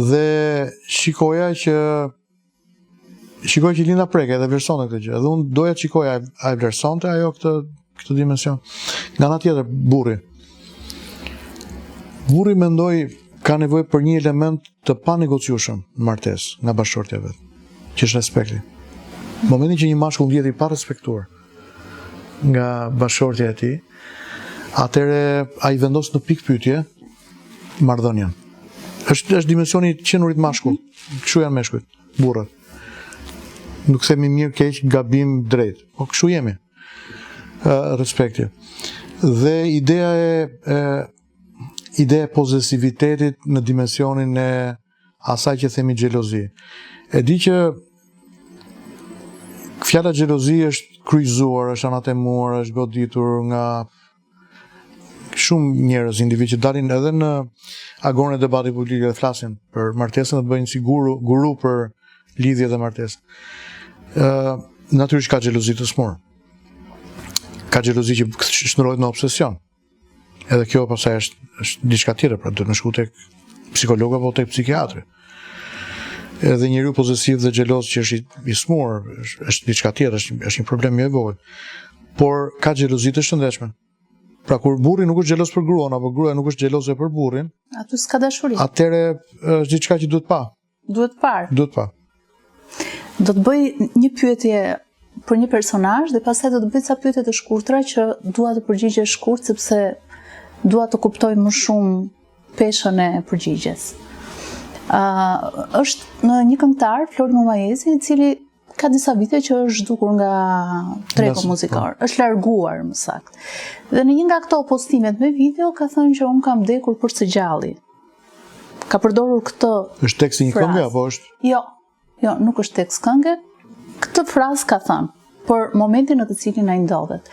Dhe shikoja që Linda preke edhe vlerësonte këtë gjë. Edhe unë doja të shikoja a e vlerësonte ajo këtë dimension. Nga ana tjetër, burri. Burri mendoj ka nevojë për një element të panegociueshëm në martesë nga bashkëshortja vet, që është respekti. Në momentin që një mashkull ndjehet i parespektuar nga bashkëshortja e tij, atëherë ai vendos në pikë pyetje marrëdhënien. Është dimensioni i qenurit mashkull. Kështu janë meshkujt, burrat. Nuk themi mirë, keq, gabim, drejt. Po kështu jemi. Respekti. Dhe ideja e posesivitetit në dimensionin e asaj që themi xhelozi. E di që fjala xhelozi është kryqëzuar, është anatemuar, është goditur nga shumë njerëz, individ që dalin edhe në agorin e debatit politik dhe flasin për martesën dhe të bëjnë si guru për lidhje dhe martesë. Natyrisht ka xhelozi të smur. Ka xhelozi që shndrohet në obsesion. Edhe kjo pastaj është diçka tjetër, pra do të shku tek psikolog apo tek psikiatri. Edhe njeriu posesiv dhe xheloz që është i smur, është diçka tjetër, është një problem më i vogël. Por ka xhelozi të shëndetshme. Pra kur burri nuk është xheloz për gruan apo gruaja nuk është xheloze për burrin, aty s'ka dashuri. Atëre është diçka që duhet pa. Duhet parë. Duhet pa. Do të bëj një pyetje për një personazh dhe pastaj do të bëj ca pyetje të shkurtra që dua të përgjigjesh shkurt sepse dua të kuptoj më shumë peshën e përgjigjes. Është në një këngëtar, Flori Mumayesi, i cili ka disa vite që është zhdukur nga tregu muzikor, është larguar më saktë. Dhe në një nga këto postimet me video ka thënë që unë kam vdekur për së gjalli. Ka përdorur këtë frazë. Është teksti një këngë apo është? Jo, nuk është tekst këngë. Këtë frazë ka thënë për momentin në të cilin ai ndodhet.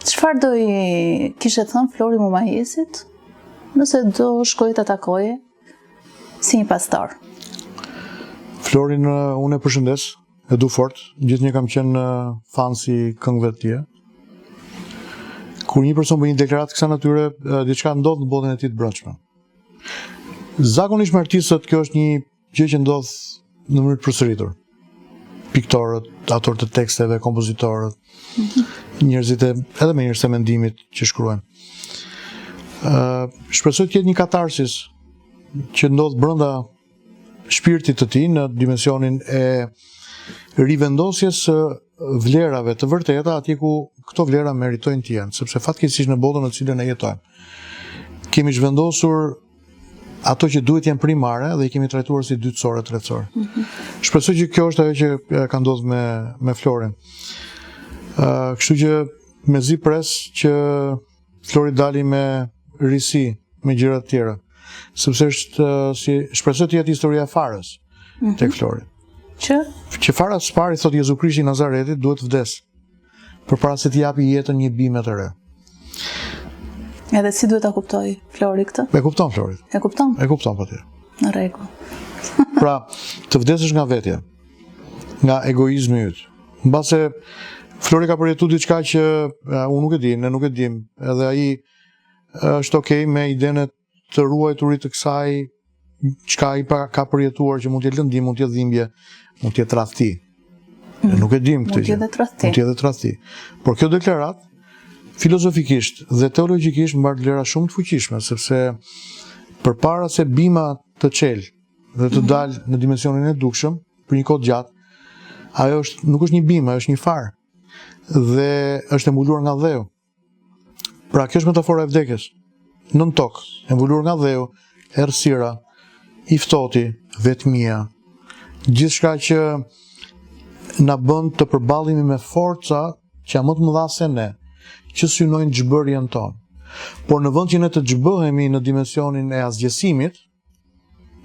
Çfarë do i kishte thënë Flori Mumajesit nëse do shkojë të takoje si një pastor? Florin unë e përshëndes, e du fort, gjithnjë kam qenë fan si këngëve të tij. Kur një person bën një deklaratë kësaj natyre, diçka ndodh në botën e tij të brendshme. Zakonisht me artistët kjo është një gjë që ndodh në mënyrë të përsëritur. Piktorët, autorët të teksteve, kompozitorët, njerëzit edhe me njerëz të mendimit që shkruajnë. Shpresoj të jetë një katarsis që ndodh brenda shpirtit të tij në dimensionin e rivendosjes së vlerave të vërteta atje ku këto vlera meritojnë të jenë, sepse fatkeqësisht në botën në cilën ne jetojmë kemi zhvendosur ato që duhet janë primare dhe i kemi trajtuar si dytësore, tretësore. Shpresoj që kjo është ajo që ka ndodhur me Florin. Kështu që mezi pres që Flori dali me risi, me gjëra të tjera, sepse është shpresoj të jetë historia e farës tek Flori. Që fara së pari, thot Jezu Krishti i Nazaretit, duhet vdes përpara se t'i japi jetën një bime të re. Edhe si duhet ta kuptoj Flori këtë? E kupton Flori. E kupton? E kupton patjetër. Në rregull. Pra, të vdesësh nga vetja, nga egoizmi yt. Mbase Flori ka përjetuar diçka që unë nuk e di, ne nuk e dim, edhe ai është okay me idenë të ruajturit të kësaj çka ai ka përjetuar që mund të jetë lëndim, mund të jetë dhimbje, mund të jetë tradhti. Ne nuk e dim këtë gjë. Mund të jetë tradhti. Por kjo deklaratë filozofikisht dhe teologjikisht mbar vlera shumë të fuqishme, sepse përpara se bima të çel dhe të dalë në dimensionin e dukshëm për një kohë gjatë, ajo nuk është një bim, ajo është një farë dhe është e mbuluar nga dheu. Pra kjo është metafora e vdekjes. Nën tokë, e mbuluar nga dheu, errësira, i ftohti, vetmia, gjithçka që na bën të përballemi me forca që janë më të mëdha se ne, që synojnë xhbërjen tonë. Por në vend që ne të xhbëhemi në dimensionin e asgjësimit,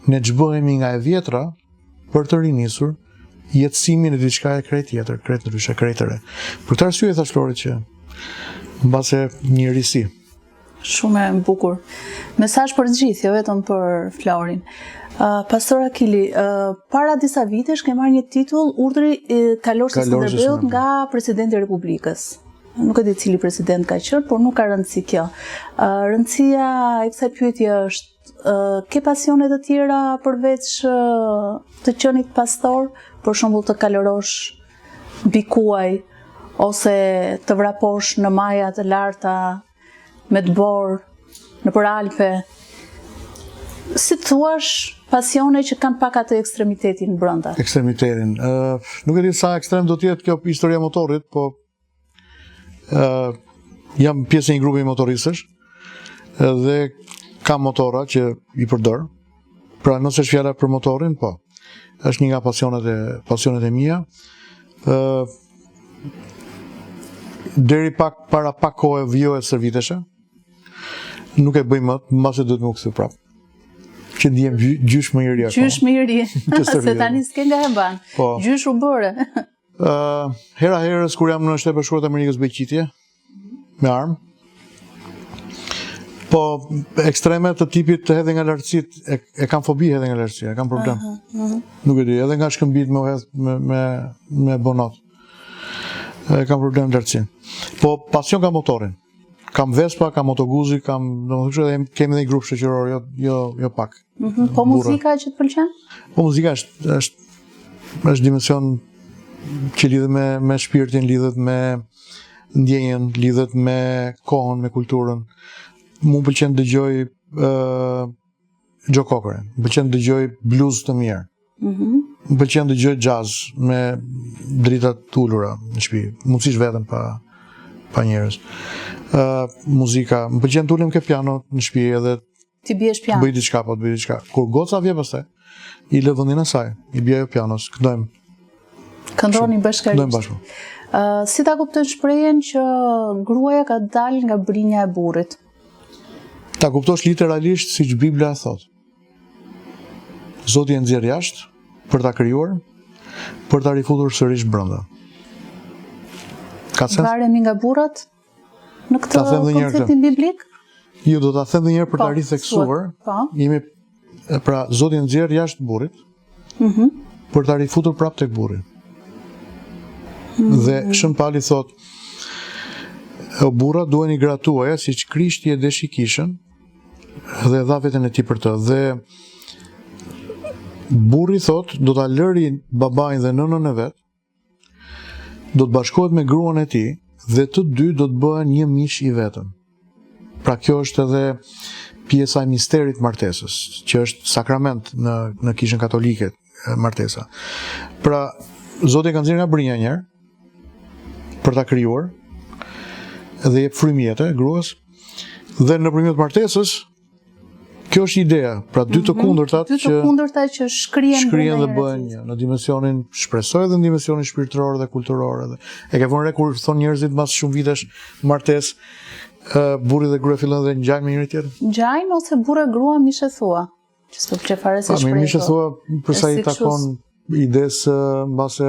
ne ç'bëhemi nga e vjetra për të rinisur jetësimin e diçka e krejt tjetër, krejt ndryshe, krejt të re. Për këtë arsye thash Lori që mbase një risi. Shumë e bukur. Mesazh për të gjithë, jo vetëm për Florin. Pastor Akili, para disa vitesh ke marrë një titull urdhri kalorës së Skënderbeut nga presidenti i Republikës. Nuk e di cili president ka qenë, por nuk ka rëndësi kjo. Rëndësia e kësaj pyetje është ke pasione të tjera përveç të qenit pastor, për shembull të kalorosh bikuaj ose të vraposh në maja të larta me të borë, në për Alpe. Si thuash, pasione që kanë pak atë ekstremitetin brenda. Ekstremitetin. Nuk e di sa ekstrem do të jetë kjo historia e motorit, po jam pjesë e një grupi motoristësh dhe kam motora që i përdor. Pra nëse është fjala për motorin, po. Është një nga pasionet e mia. Deri para pak kohë vijoja serviteshe. Nuk e bëj më, mbase duhet më u kthy prapë. Që ndihem gjysh më i ri akoma. Gjysh më i ri. Se tani s'ke nga e ban. Po. Gjysh u bëre. Hera herës kur jam në Shtetet e Bashkuara të Amerikës bëj qitje me armë. Po ekstreme të tipit të hedhje nga lartësitë, e kam fobi hedhje nga lartësia, e kam problem. Nuk e di, edhe nga shkëmbit me hedh me bonot. E kam problem lartësinë. Po pasion kam motorin. Kam Vespa, kam Moto Guzzi, kemi edhe një grup shoqëror, jo pak. Po muzika që të pëlqen? Po muzika është dimension që lidhet me shpirtin, lidhet me ndjenjen, lidhet me kohën, me kulturën. Mu pëlqen dëgjoj Joe Cocker, më pëlqen dëgjoj blues të mirë. Më pëlqen dëgjoj jazz me drita të ulura në shtëpi, mundësisht vetëm pa njerëz. Muzika, më pëlqen të ulem ke piano në shtëpi edhe ti biesh piano. Bëj diçka. Kur goca vjen pastaj, i lë vendin e saj, i bie pianos, këndojmë. Këndoni bashkërisht. Këndojmë bashkë. Si ta kupton shprehjen që gruaja ka dalë nga brinja e burrit? Ta kuptosh literalisht siç Bibla thot. Zoti e nxjerr jashtë për ta krijuar, për ta rifutur sërish brenda. Ka sens? Varemi nga burrat në këtë konceptin biblik? Jo, do ta them edhe një herë për ta ritheksuar. Jemi pra Zoti e nxjerr jashtë burrit. Për ta rifutur prapë tek burri. Dhe Shën Pali thot, o burra duheni gra tuaja siç Krishti e deshi kishën dhe dha veten e tij për të. Dhe burri thot, do ta lëri babain dhe nënën e vet, do të bashkohet me gruan e tij dhe të dy do të bëhen një mish i vetëm. Pra kjo është edhe pjesa e misterit të martesës, që është sakrament në kishën katolike martesa. Pra Zoti e ka nxjerrë nga brinja një herë për ta krijuar dhe jep frymë jete gruas dhe nëpërmjet martesës kjo është ideja, pra dy të kundërtat që shkrihen dhe bëhen një në dimensionin shpresoj dhe në dimensionin shpirtëror dhe kulturor edhe. E ke vënë re kur thon njerëzit mbas shumë vitesh martesë, burri dhe gruaja fillojnë dhe ngjajnë me njëri tjetrin. Ngjajnë ose burri e grua mishe thua. Që s'po pëlqej fare se shpreh. Mishe thua për sa i takon idesë mbase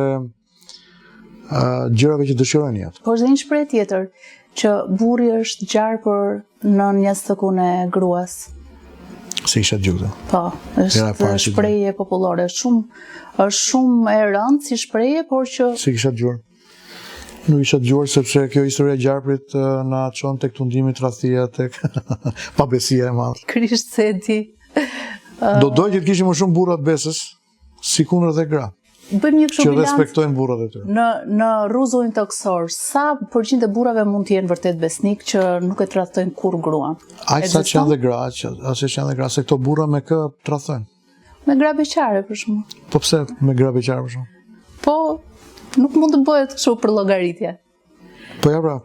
gjërave që dëshirojnë jetë. Po është dhe një shprehje tjetër që burri është gjarë për nën jashtëkun e gruas. Se isha djugë. Po, është shprehje popullore, është shumë e rëndë si shprehje, por që se kisha dëgjuar. Nuk isha dëgjuar sepse kjo historia e gjarprit na çon tek tundimi, tradhtia, tek pabesia e madhe. Krisht se e di. Do dojë që të kishim më shumë burra të besës, sikundër dhe gra. Bëjmë një kështu që respektojnë burrat e tyre. Në rruzullin toksor, sa përqind e burrave mund të jenë vërtet besnik që nuk e tradhtojnë kurrë gruan? Aq sa që janë dhe gra, se këto burra me kë tradhtojnë? Me gra beqare për shkak. Po pse me gra beqare për shkak? Po nuk mund të bëhet kështu për llogaritje. Po ja pra.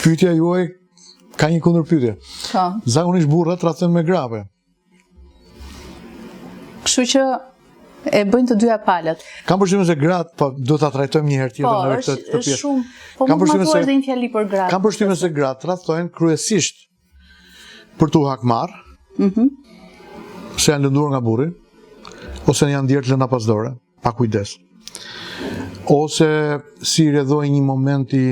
Pyetja juaj ka një kundërpyetje. Po. Zakonisht burrat tradhtojnë me grave. Kështu që e bëjnë të dyja palët. Kam përshtypjen se gratë, po do ta trajtojmë një herë tjetër në këtë pjesë. Po, është shumë. Po mund të thuash edhe një fjali për gratë. Kam përshtypjen se gratë tradhtojnë kryesisht për tu hakmarr. se janë lënduar nga burri, ose janë ndjerë lëna pas dore, pa kujdes. Ose si rrjedhoi një momenti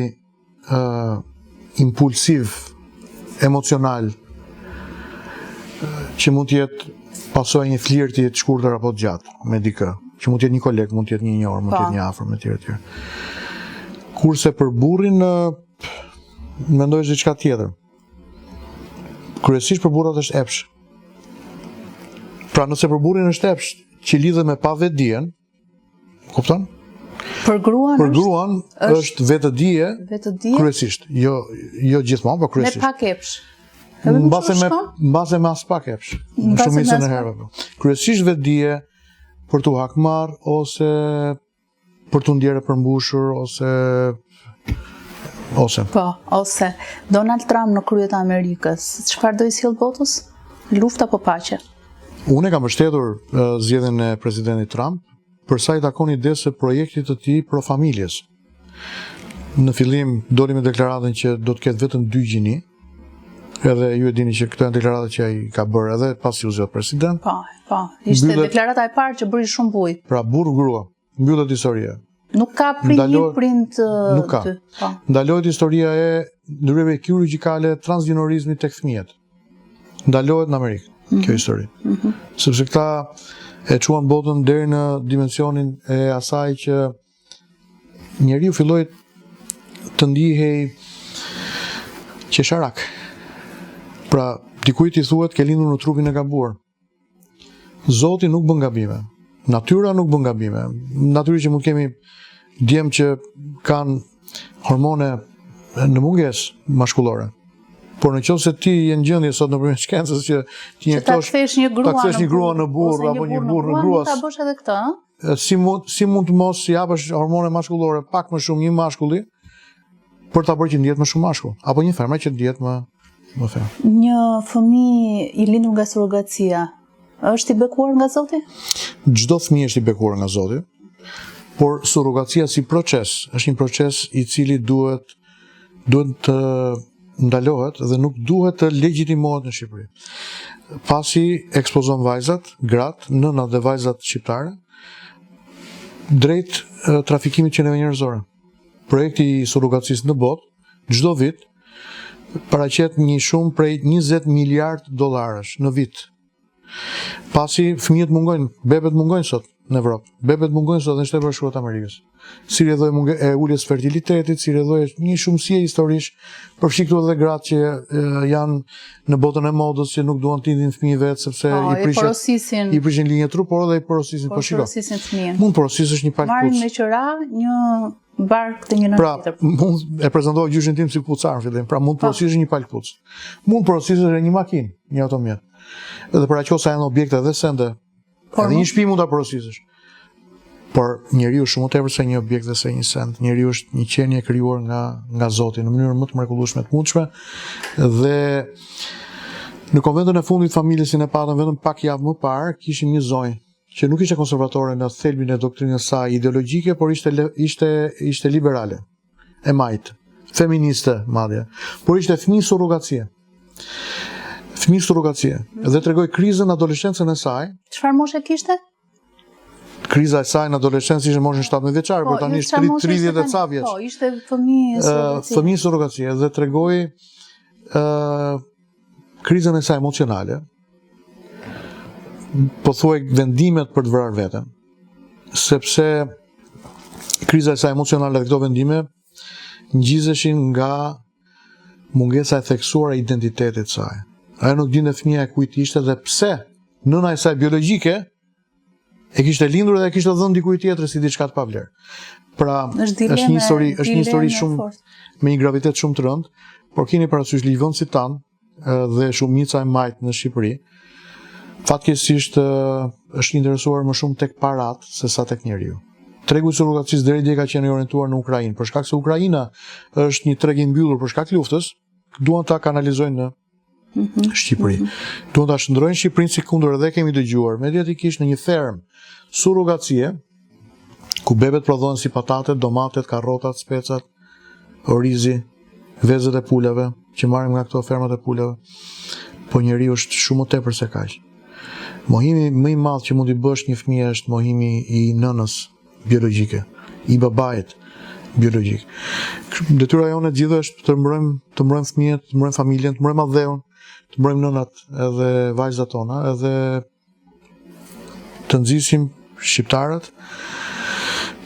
impulsiv, emocional, që mund të jetë pasojë një flirti të shkurtër apo të gjatë me dikë, që mund të jetë një koleg, mund të jetë një njohur, mund të jetë një afër me tjerë. Kurse për burrin mendoj se diçka tjetër. Kryesisht për burrat është epsh. Pra nëse për burrin është epsh, që lidhet me pa vetdijen, kupton? Për gruan është vetëdije kryesisht, jo gjithmonë, por kryesisht. Me pak epsh. Mbase me as pak epsh. Shumicën e herëve. Kryesisht vetëdije për t'u hakmarr ose për t'u ndjerë përmbushur ose Donald Trump në krye të Amerikës, çfarë do i sjell botës? Luftë apo paqe? Unë kam mbështetur zgjedhjen e presidentit Trump për sa i takon idesë së projektit të tij pro familjes. Në fillim doli me deklaratën që do të ketë vetëm 2 gjini. Edhe ju e dini që këto janë deklaratat që ai ka bërë edhe pasi u zgjodh president. Po. Ishte deklarata e parë që bëri shumë bujë. Pra burr grua, mbyllet historia. Nuk ka një print nuk ka. Ndalohet historia e ndryrave kirurgjikale transgenorizmit tek fëmijët. Ndalohet në Amerikë kjo histori. Sepse këta e çuan botën deri në dimensionin e asaj që njeriu filloi të ndihej qesharak. Pra, dikujt i thuhet ke lindur në trupin e gabuar. Zoti nuk bën gabime. Natyra nuk bën gabime. Natyri që mund kemi djem që kanë hormone në mungesë mashkullore. Por në qoftë se ti je në gjendje sot nëpërmjet shkencës që ti njëktosh ta kthesh një grua në burr apo një burr në grua. Ta bësh edhe këtë, ëh? Si mund të mos i japësh hormone mashkullore pak më shumë një mashkulli për ta bërë që ndihet më shumë mashkull, apo një femër që ndihet më femër. Një fëmijë i lindur nga surrogacia është i bekuar nga Zoti? Çdo fëmijë është i bekuar nga Zoti, por surrogacia si proces është një proces i cili duhet të ndalohet dhe nuk duhet të legjitimohet në Shqipëri. Pasi ekspozon vajzat, gratë, nënat dhe vajzat shqiptare drejt trafikimit qenieve njerëzore. Projekti i surrogacisë në botë çdo vit paraqet një shumë prej 20 miliard dollarësh në vit. Pasi fëmijët mungojnë, bebet mungojnë sot në Evropë, bebet mungojnë sot në Shtetet Bashkuara të Amerikës. Si rrjedhoi e uljes fertilitetit, si rrjedhoi një shumësie historish, përfshi këtu edhe gratë që janë në botën e modës që nuk duan të ndin fëmijë vet sepse i prishin linjë tru, por edhe i porosisin. Po shiko. Mund porosisësh një palë. Marrin me qira një bark të një pra, mund e prezantoj gjyshin tim si kpucar në fillim. Pra mund porosisësh një palë kpuc. Mund porosisësh një makinë, një automjet. Edhe për aqo sa janë objekte dhe sende. Edhe një shtëpi mund ta porosisësh. Por njeriu është shumë tepër se një objekt dhe se një send. Njeriu është një qenie e krijuar nga Zoti në mënyrë më të mrekullueshme të mundshme dhe në konventin e fundit familjes që ne patëm vetëm pak javë më parë kishim një zonjë që nuk ishte konservatore në thelbin e doktrinës saj ideologjike, por ishte liberale, e majtë, feministe madje, por ishte fëmijë surrogacie. Fëmijë surrogacie dhe tregoi krizën adoleshencën e saj. Çfarë moshe kishte? Kriza e saj në adoleshencë ishte moshën 17 vjeçare, por tani është 30 e ca vjeç. Po, ishte fëmijë surrogacie. Fëmijë surrogacie dhe tregoi krizën e saj emocionale. Po thuaj vendimet për të vrarë veten. Sepse kriza e saj emocionale dhe këto vendime ngjizeshin nga mungesa e theksuar e identitetit të saj. Ajo nuk dinte fëmia e kujt ishte dhe pse nëna e saj biologjike e kishte lindur dhe e kishte dhënë dikujt tjetër si diçka të pavlerë. Pra, është një histori shumë me një gravitet shumë të rëndë, por keni parasysh livëndësit tanë dhe shumica e majtë në Shqipëri, fatkeqësisht është interesuar më shumë tek parat se sa tek njeriu. Tregu i surrogacisë deri dje ka qenë i orientuar në Ukrainë, për shkak se Ukraina është një treg i mbyllur për shkak të luftës, duan ta kanalizojnë në Shqipëri. Duan ta shndrojnë Shqipërinë si kundër edhe kemi dëgjuar mediatikisht në një ferm surrogacie ku bebet prodhohen si patatet, domatet, karrotat, specat, orizi, vezët e pulave që marrim nga këto fermat e pulave. Po njeriu është shumë më tepër se kaq. Mohimi më i madh që mund t'i bësh një fëmijë është mohimi i nënës biologjike, i babait biologjik. Detyra jonë e gjithë është të mbrojmë fëmijët, të mbrojmë familjen, të mbrojmë adheun, të mbrojmë nënat edhe vajzat tona, edhe të nxisim shqiptarët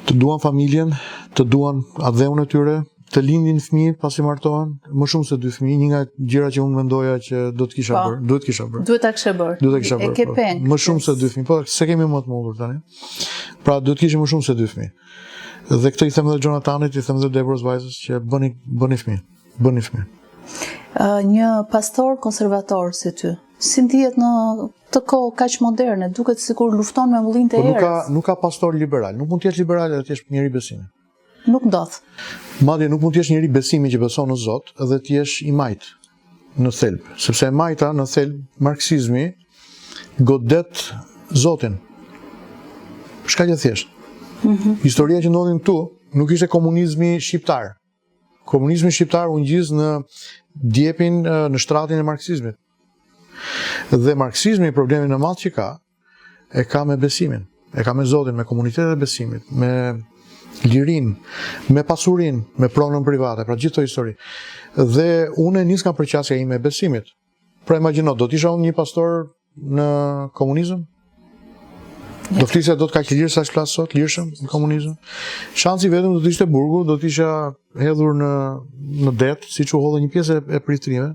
të duan familjen, të duan adheun e tyre, të lindin fëmijë pasi martohen, më shumë se 2 fëmijë, një nga gjërat që unë mendoja që do të kisha bërë, duhet kisha bërë. Duhet ta kishe bërë. E ke peng. Më shumë se 2 fëmijë, po se kemi më të mundur tani. Pra duhet kishim më shumë se 2 fëmijë. Dhe këtë i them edhe Jonathanit, i them edhe Deborës vajzës që bëni fëmijë. Një pastor konservator si ty, si ndihet në të kohë kaq moderne, duket sikur lufton me vëllin të erës. Nuk ka pastor liberal, nuk mund të jesh liberal edhe të jesh njeri besimi. Nuk ndodh. Madje nuk mund të jesh njeri besimi që beson në Zot edhe të jesh i majt në thelb, sepse e majta në thelb marksizmi godet Zotin. Shkaq e thjesht. Historia që ndodhin këtu nuk ishte komunizmi shqiptar. Komunizmi shqiptar u ngjiz në djepin në shtratin e marksizmit. Dhe marksizmi, problemin e madh që ka me besimin, e ka me Zotin, me komunitetet e besimit, me lirin, me pasurin, me pronën private, pra gjithë të histori. Dhe unë nis nga përqasja ime e besimit. Pra imagjino, do t'isha unë një pastor në komunizëm? Do flisja do të kaq lirë sa flas sot, lirshëm në komunizëm? Shansi vetëm do të ishte burgu, do t'isha hedhur në det, siç u hodhë një pjesë e pritrive.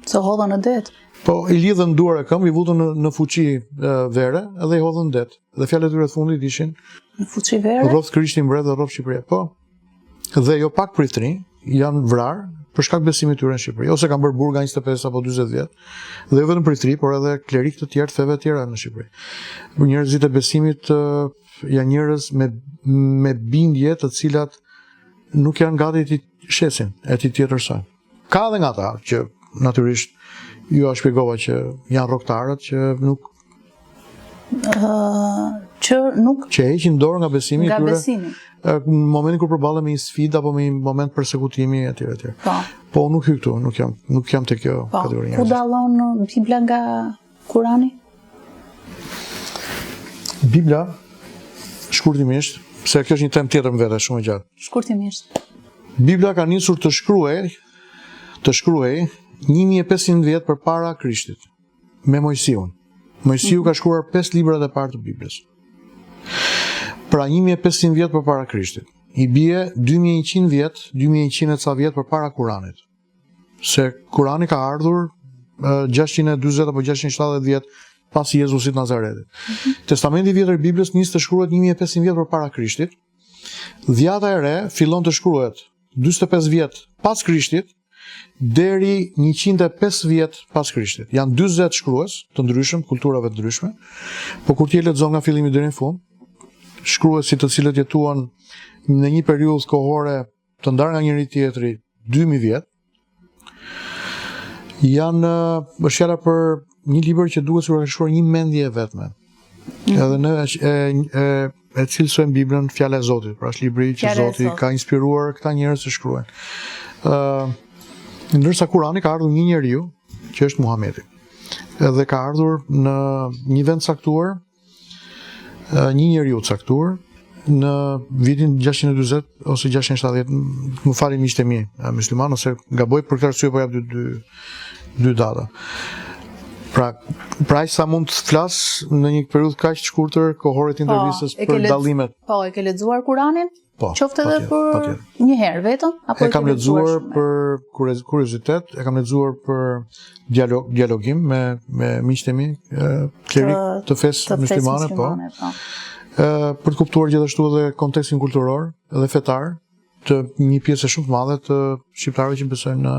Se hodha në det. Po, i lidhën duar e këmbë, i vutën në fuqi vere, edhe i hodhën në det. Dhe fjalët e tyre të fundit ishin në fuqi vere? Rrof Krishtin mbret dhe rrof Shqipëria. Po. Dhe jo pak pritri janë vrarë për shkak besimit tyre në Shqipëri, ose kanë bërë burga 25 apo 40 vjet. Dhe jo vetëm pritri, por edhe klerik të tjerë, feve të tjera në Shqipëri. Njerëzit e besimit janë njerëz me bindje të cilat nuk janë gati të shesin e të tjetërsojnë. Ka edhe nga ata që natyrisht ju a shpjegova që janë rrogtarët që heqin dorë nga besimi nga tyre. besimi. Në momentin kur përballen me një sfidë apo me një moment përsekutimi etj. Po unë nuk hy këtu, nuk jam te kjo kategori. Ku dallon Bibla nga Kurani? Bibla, shkurtimisht, se kjo është një temë tjetër më vete, shumë e gjatë. Shkurtimisht. Bibla ka nisur të shkruaj 1500 vjet përpara Krishtit, me Mojsiun. Mojsiu ka shkruar 5 librat e parë të Biblës. Pra 1500 vjet përpara Krishtit. I bie 2100 vjet, 2100 e ca vjet përpara Kuranit. Se Kurani ka ardhur 640 apo 670 vjet pas Jezusit Nazaretit. Testamenti i Vjetër i Biblës nis të shkruhet 1500 vjet përpara Krishtit. Dhjata e re fillon të shkruhet 45 vjet pas Krishtit deri 105 vjet pas Krishtit. Janë 40 shkrues të ndryshëm, kulturave të ndryshme, po kur ti e lexon nga fillimi deri në fund, shkruesit të cilët jetuan në një periudhë kohore të ndarë nga njëri tjetri 2000 vjet, është fjala për një libër që duket sikur ka shkruar një mendje e vetme. Edhe ne e cilësojmë Biblën fjala e Zotit, pra është libri që Zoti ka inspiruar këta njerëz të shkruajnë. Ndërsa Kurani ka ardhur një njeriu, që është Muhamedi. Edhe ka ardhur në një vend caktuar, një njeriu caktuar, në vitin 640 ose 670, më falin miqtë e mi, musliman, ose gaboj për këtë arsye po jap dy data. Pra sa mund të flas në një periudhë kaq të shkurtër kohore të intervistës për dallimet. Po, e ke lexuar Kuranin? Po. Qoftë edhe për një herë vetëm apo e kam lexuar për kuriozitet, e kam lexuar për dialogim me miqtë e mi, klerik të fesë muslimane, po. Për të kuptuar gjithashtu edhe kontekstin kulturor dhe fetar të një pjesë shumë të madhe të shqiptarëve që besojnë në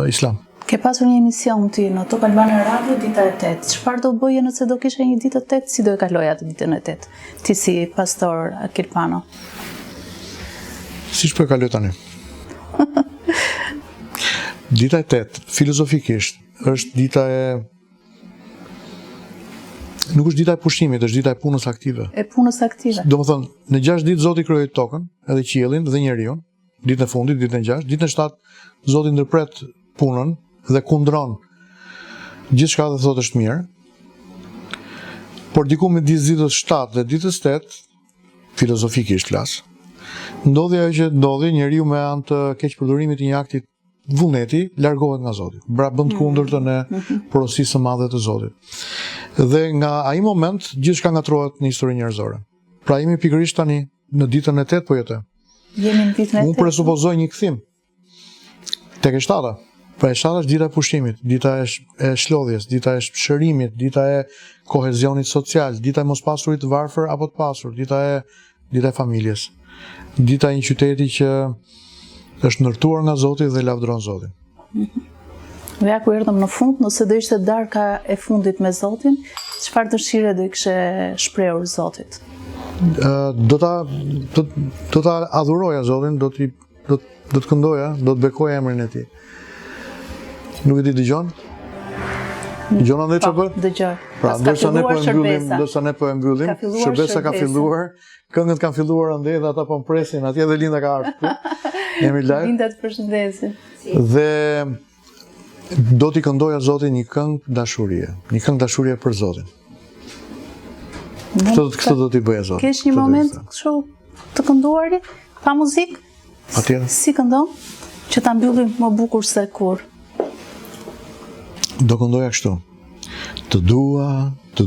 Islam. Ke pasur një emision ti në Top Albana Radio dita e 8. Çfarë do bëje nëse do kishe një ditë të 8? Si do e kaloja atë ditën e 8? Ti si pastor Akil Pano. Si po e kaloj tani? Dita e 8, filozofikisht, është dita e nuk është dita e pushimit, është dita e punës aktive. E punës aktive. Domethënë, në 6 ditë Zoti krijoi tokën, edhe qiellin dhe njeriu, ditën e fundit, ditën e 6, ditën e 7 Zoti ndërpret punën dhe kundron gjithçka dhe thotë është mirë. Por diku midis ditës 7 dhe ditës 8, filozofikisht flas, ndodhi ajo që ndodhi, njeriu me anë të keqpërdorimit të një akti vullneti largohet nga Zoti. Bën të kundërtën e porosisë së madhe të Zotit. Dhe nga ai moment gjithçka ngatrohet në historinë njerëzore. Pra jemi pikërisht tani në ditën e 8 po jetojmë. Jemi në ditën e 8. Unë presupozoj një kthim tek e 7-a. Pra e 7-a është dita e pushimit, dita e shlodhjes, dita e shërimit, dita e kohezionit social, dita e mospasurit të varfër apo të pasur, dita e familjes. Dita e një qyteti që është ndërtuar nga Zoti dhe lavdëron Zotin. Ja ku erdhëm në fund, nëse do ishte darka e fundit me Zotin, çfarë dëshire do i kishe shprehur Zotit? Do ta adhuroja Zotin, do të këndoja, do të bekoja emrin e tij. Nuk e di dëgjon? Dëgjon andaj çfarë bën? Dëgjoj. Pra, ndërsa ne po e mbyllim, shërbesa ka filluar, këngët kanë filluar andaj dhe ata po mpresin, atje dhe Linda ka ardhur këtu. Jemi live. Linda të përshëndesin. Dhe do t'i këndoja Zotin një këngë dashurie për Zotin. Këtë do t'i bëja Zotin. Kesh një moment kështu të kënduari, pa muzikë? Patjetër. Si këndon? Që ta mbyllim më bukur se kur. Do këndoja kështu. Të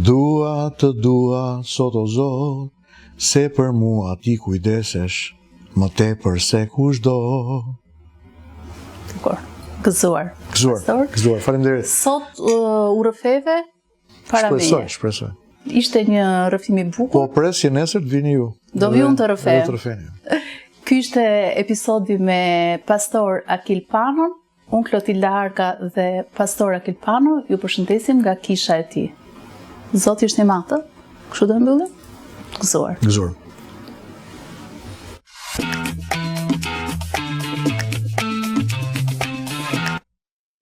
dua, sot o Zot, se për mua ti kujdesesh, më tepër se kushdo. Gëzuar. Faleminderit. Sot u rrëfeve para meje. Shpresoj. Ishte një rrëfim i bukur. Po pres që nesër të vini ju. Do vi unë të rrëfem. Ky ishte episodi me Pastor Akil Panon. Unë Klotilda Arka dhe Pastor Akil Pano ju përshëndesim nga kisha e tij. Zoti është i madh. Kështu do mbyllim? Gëzuar.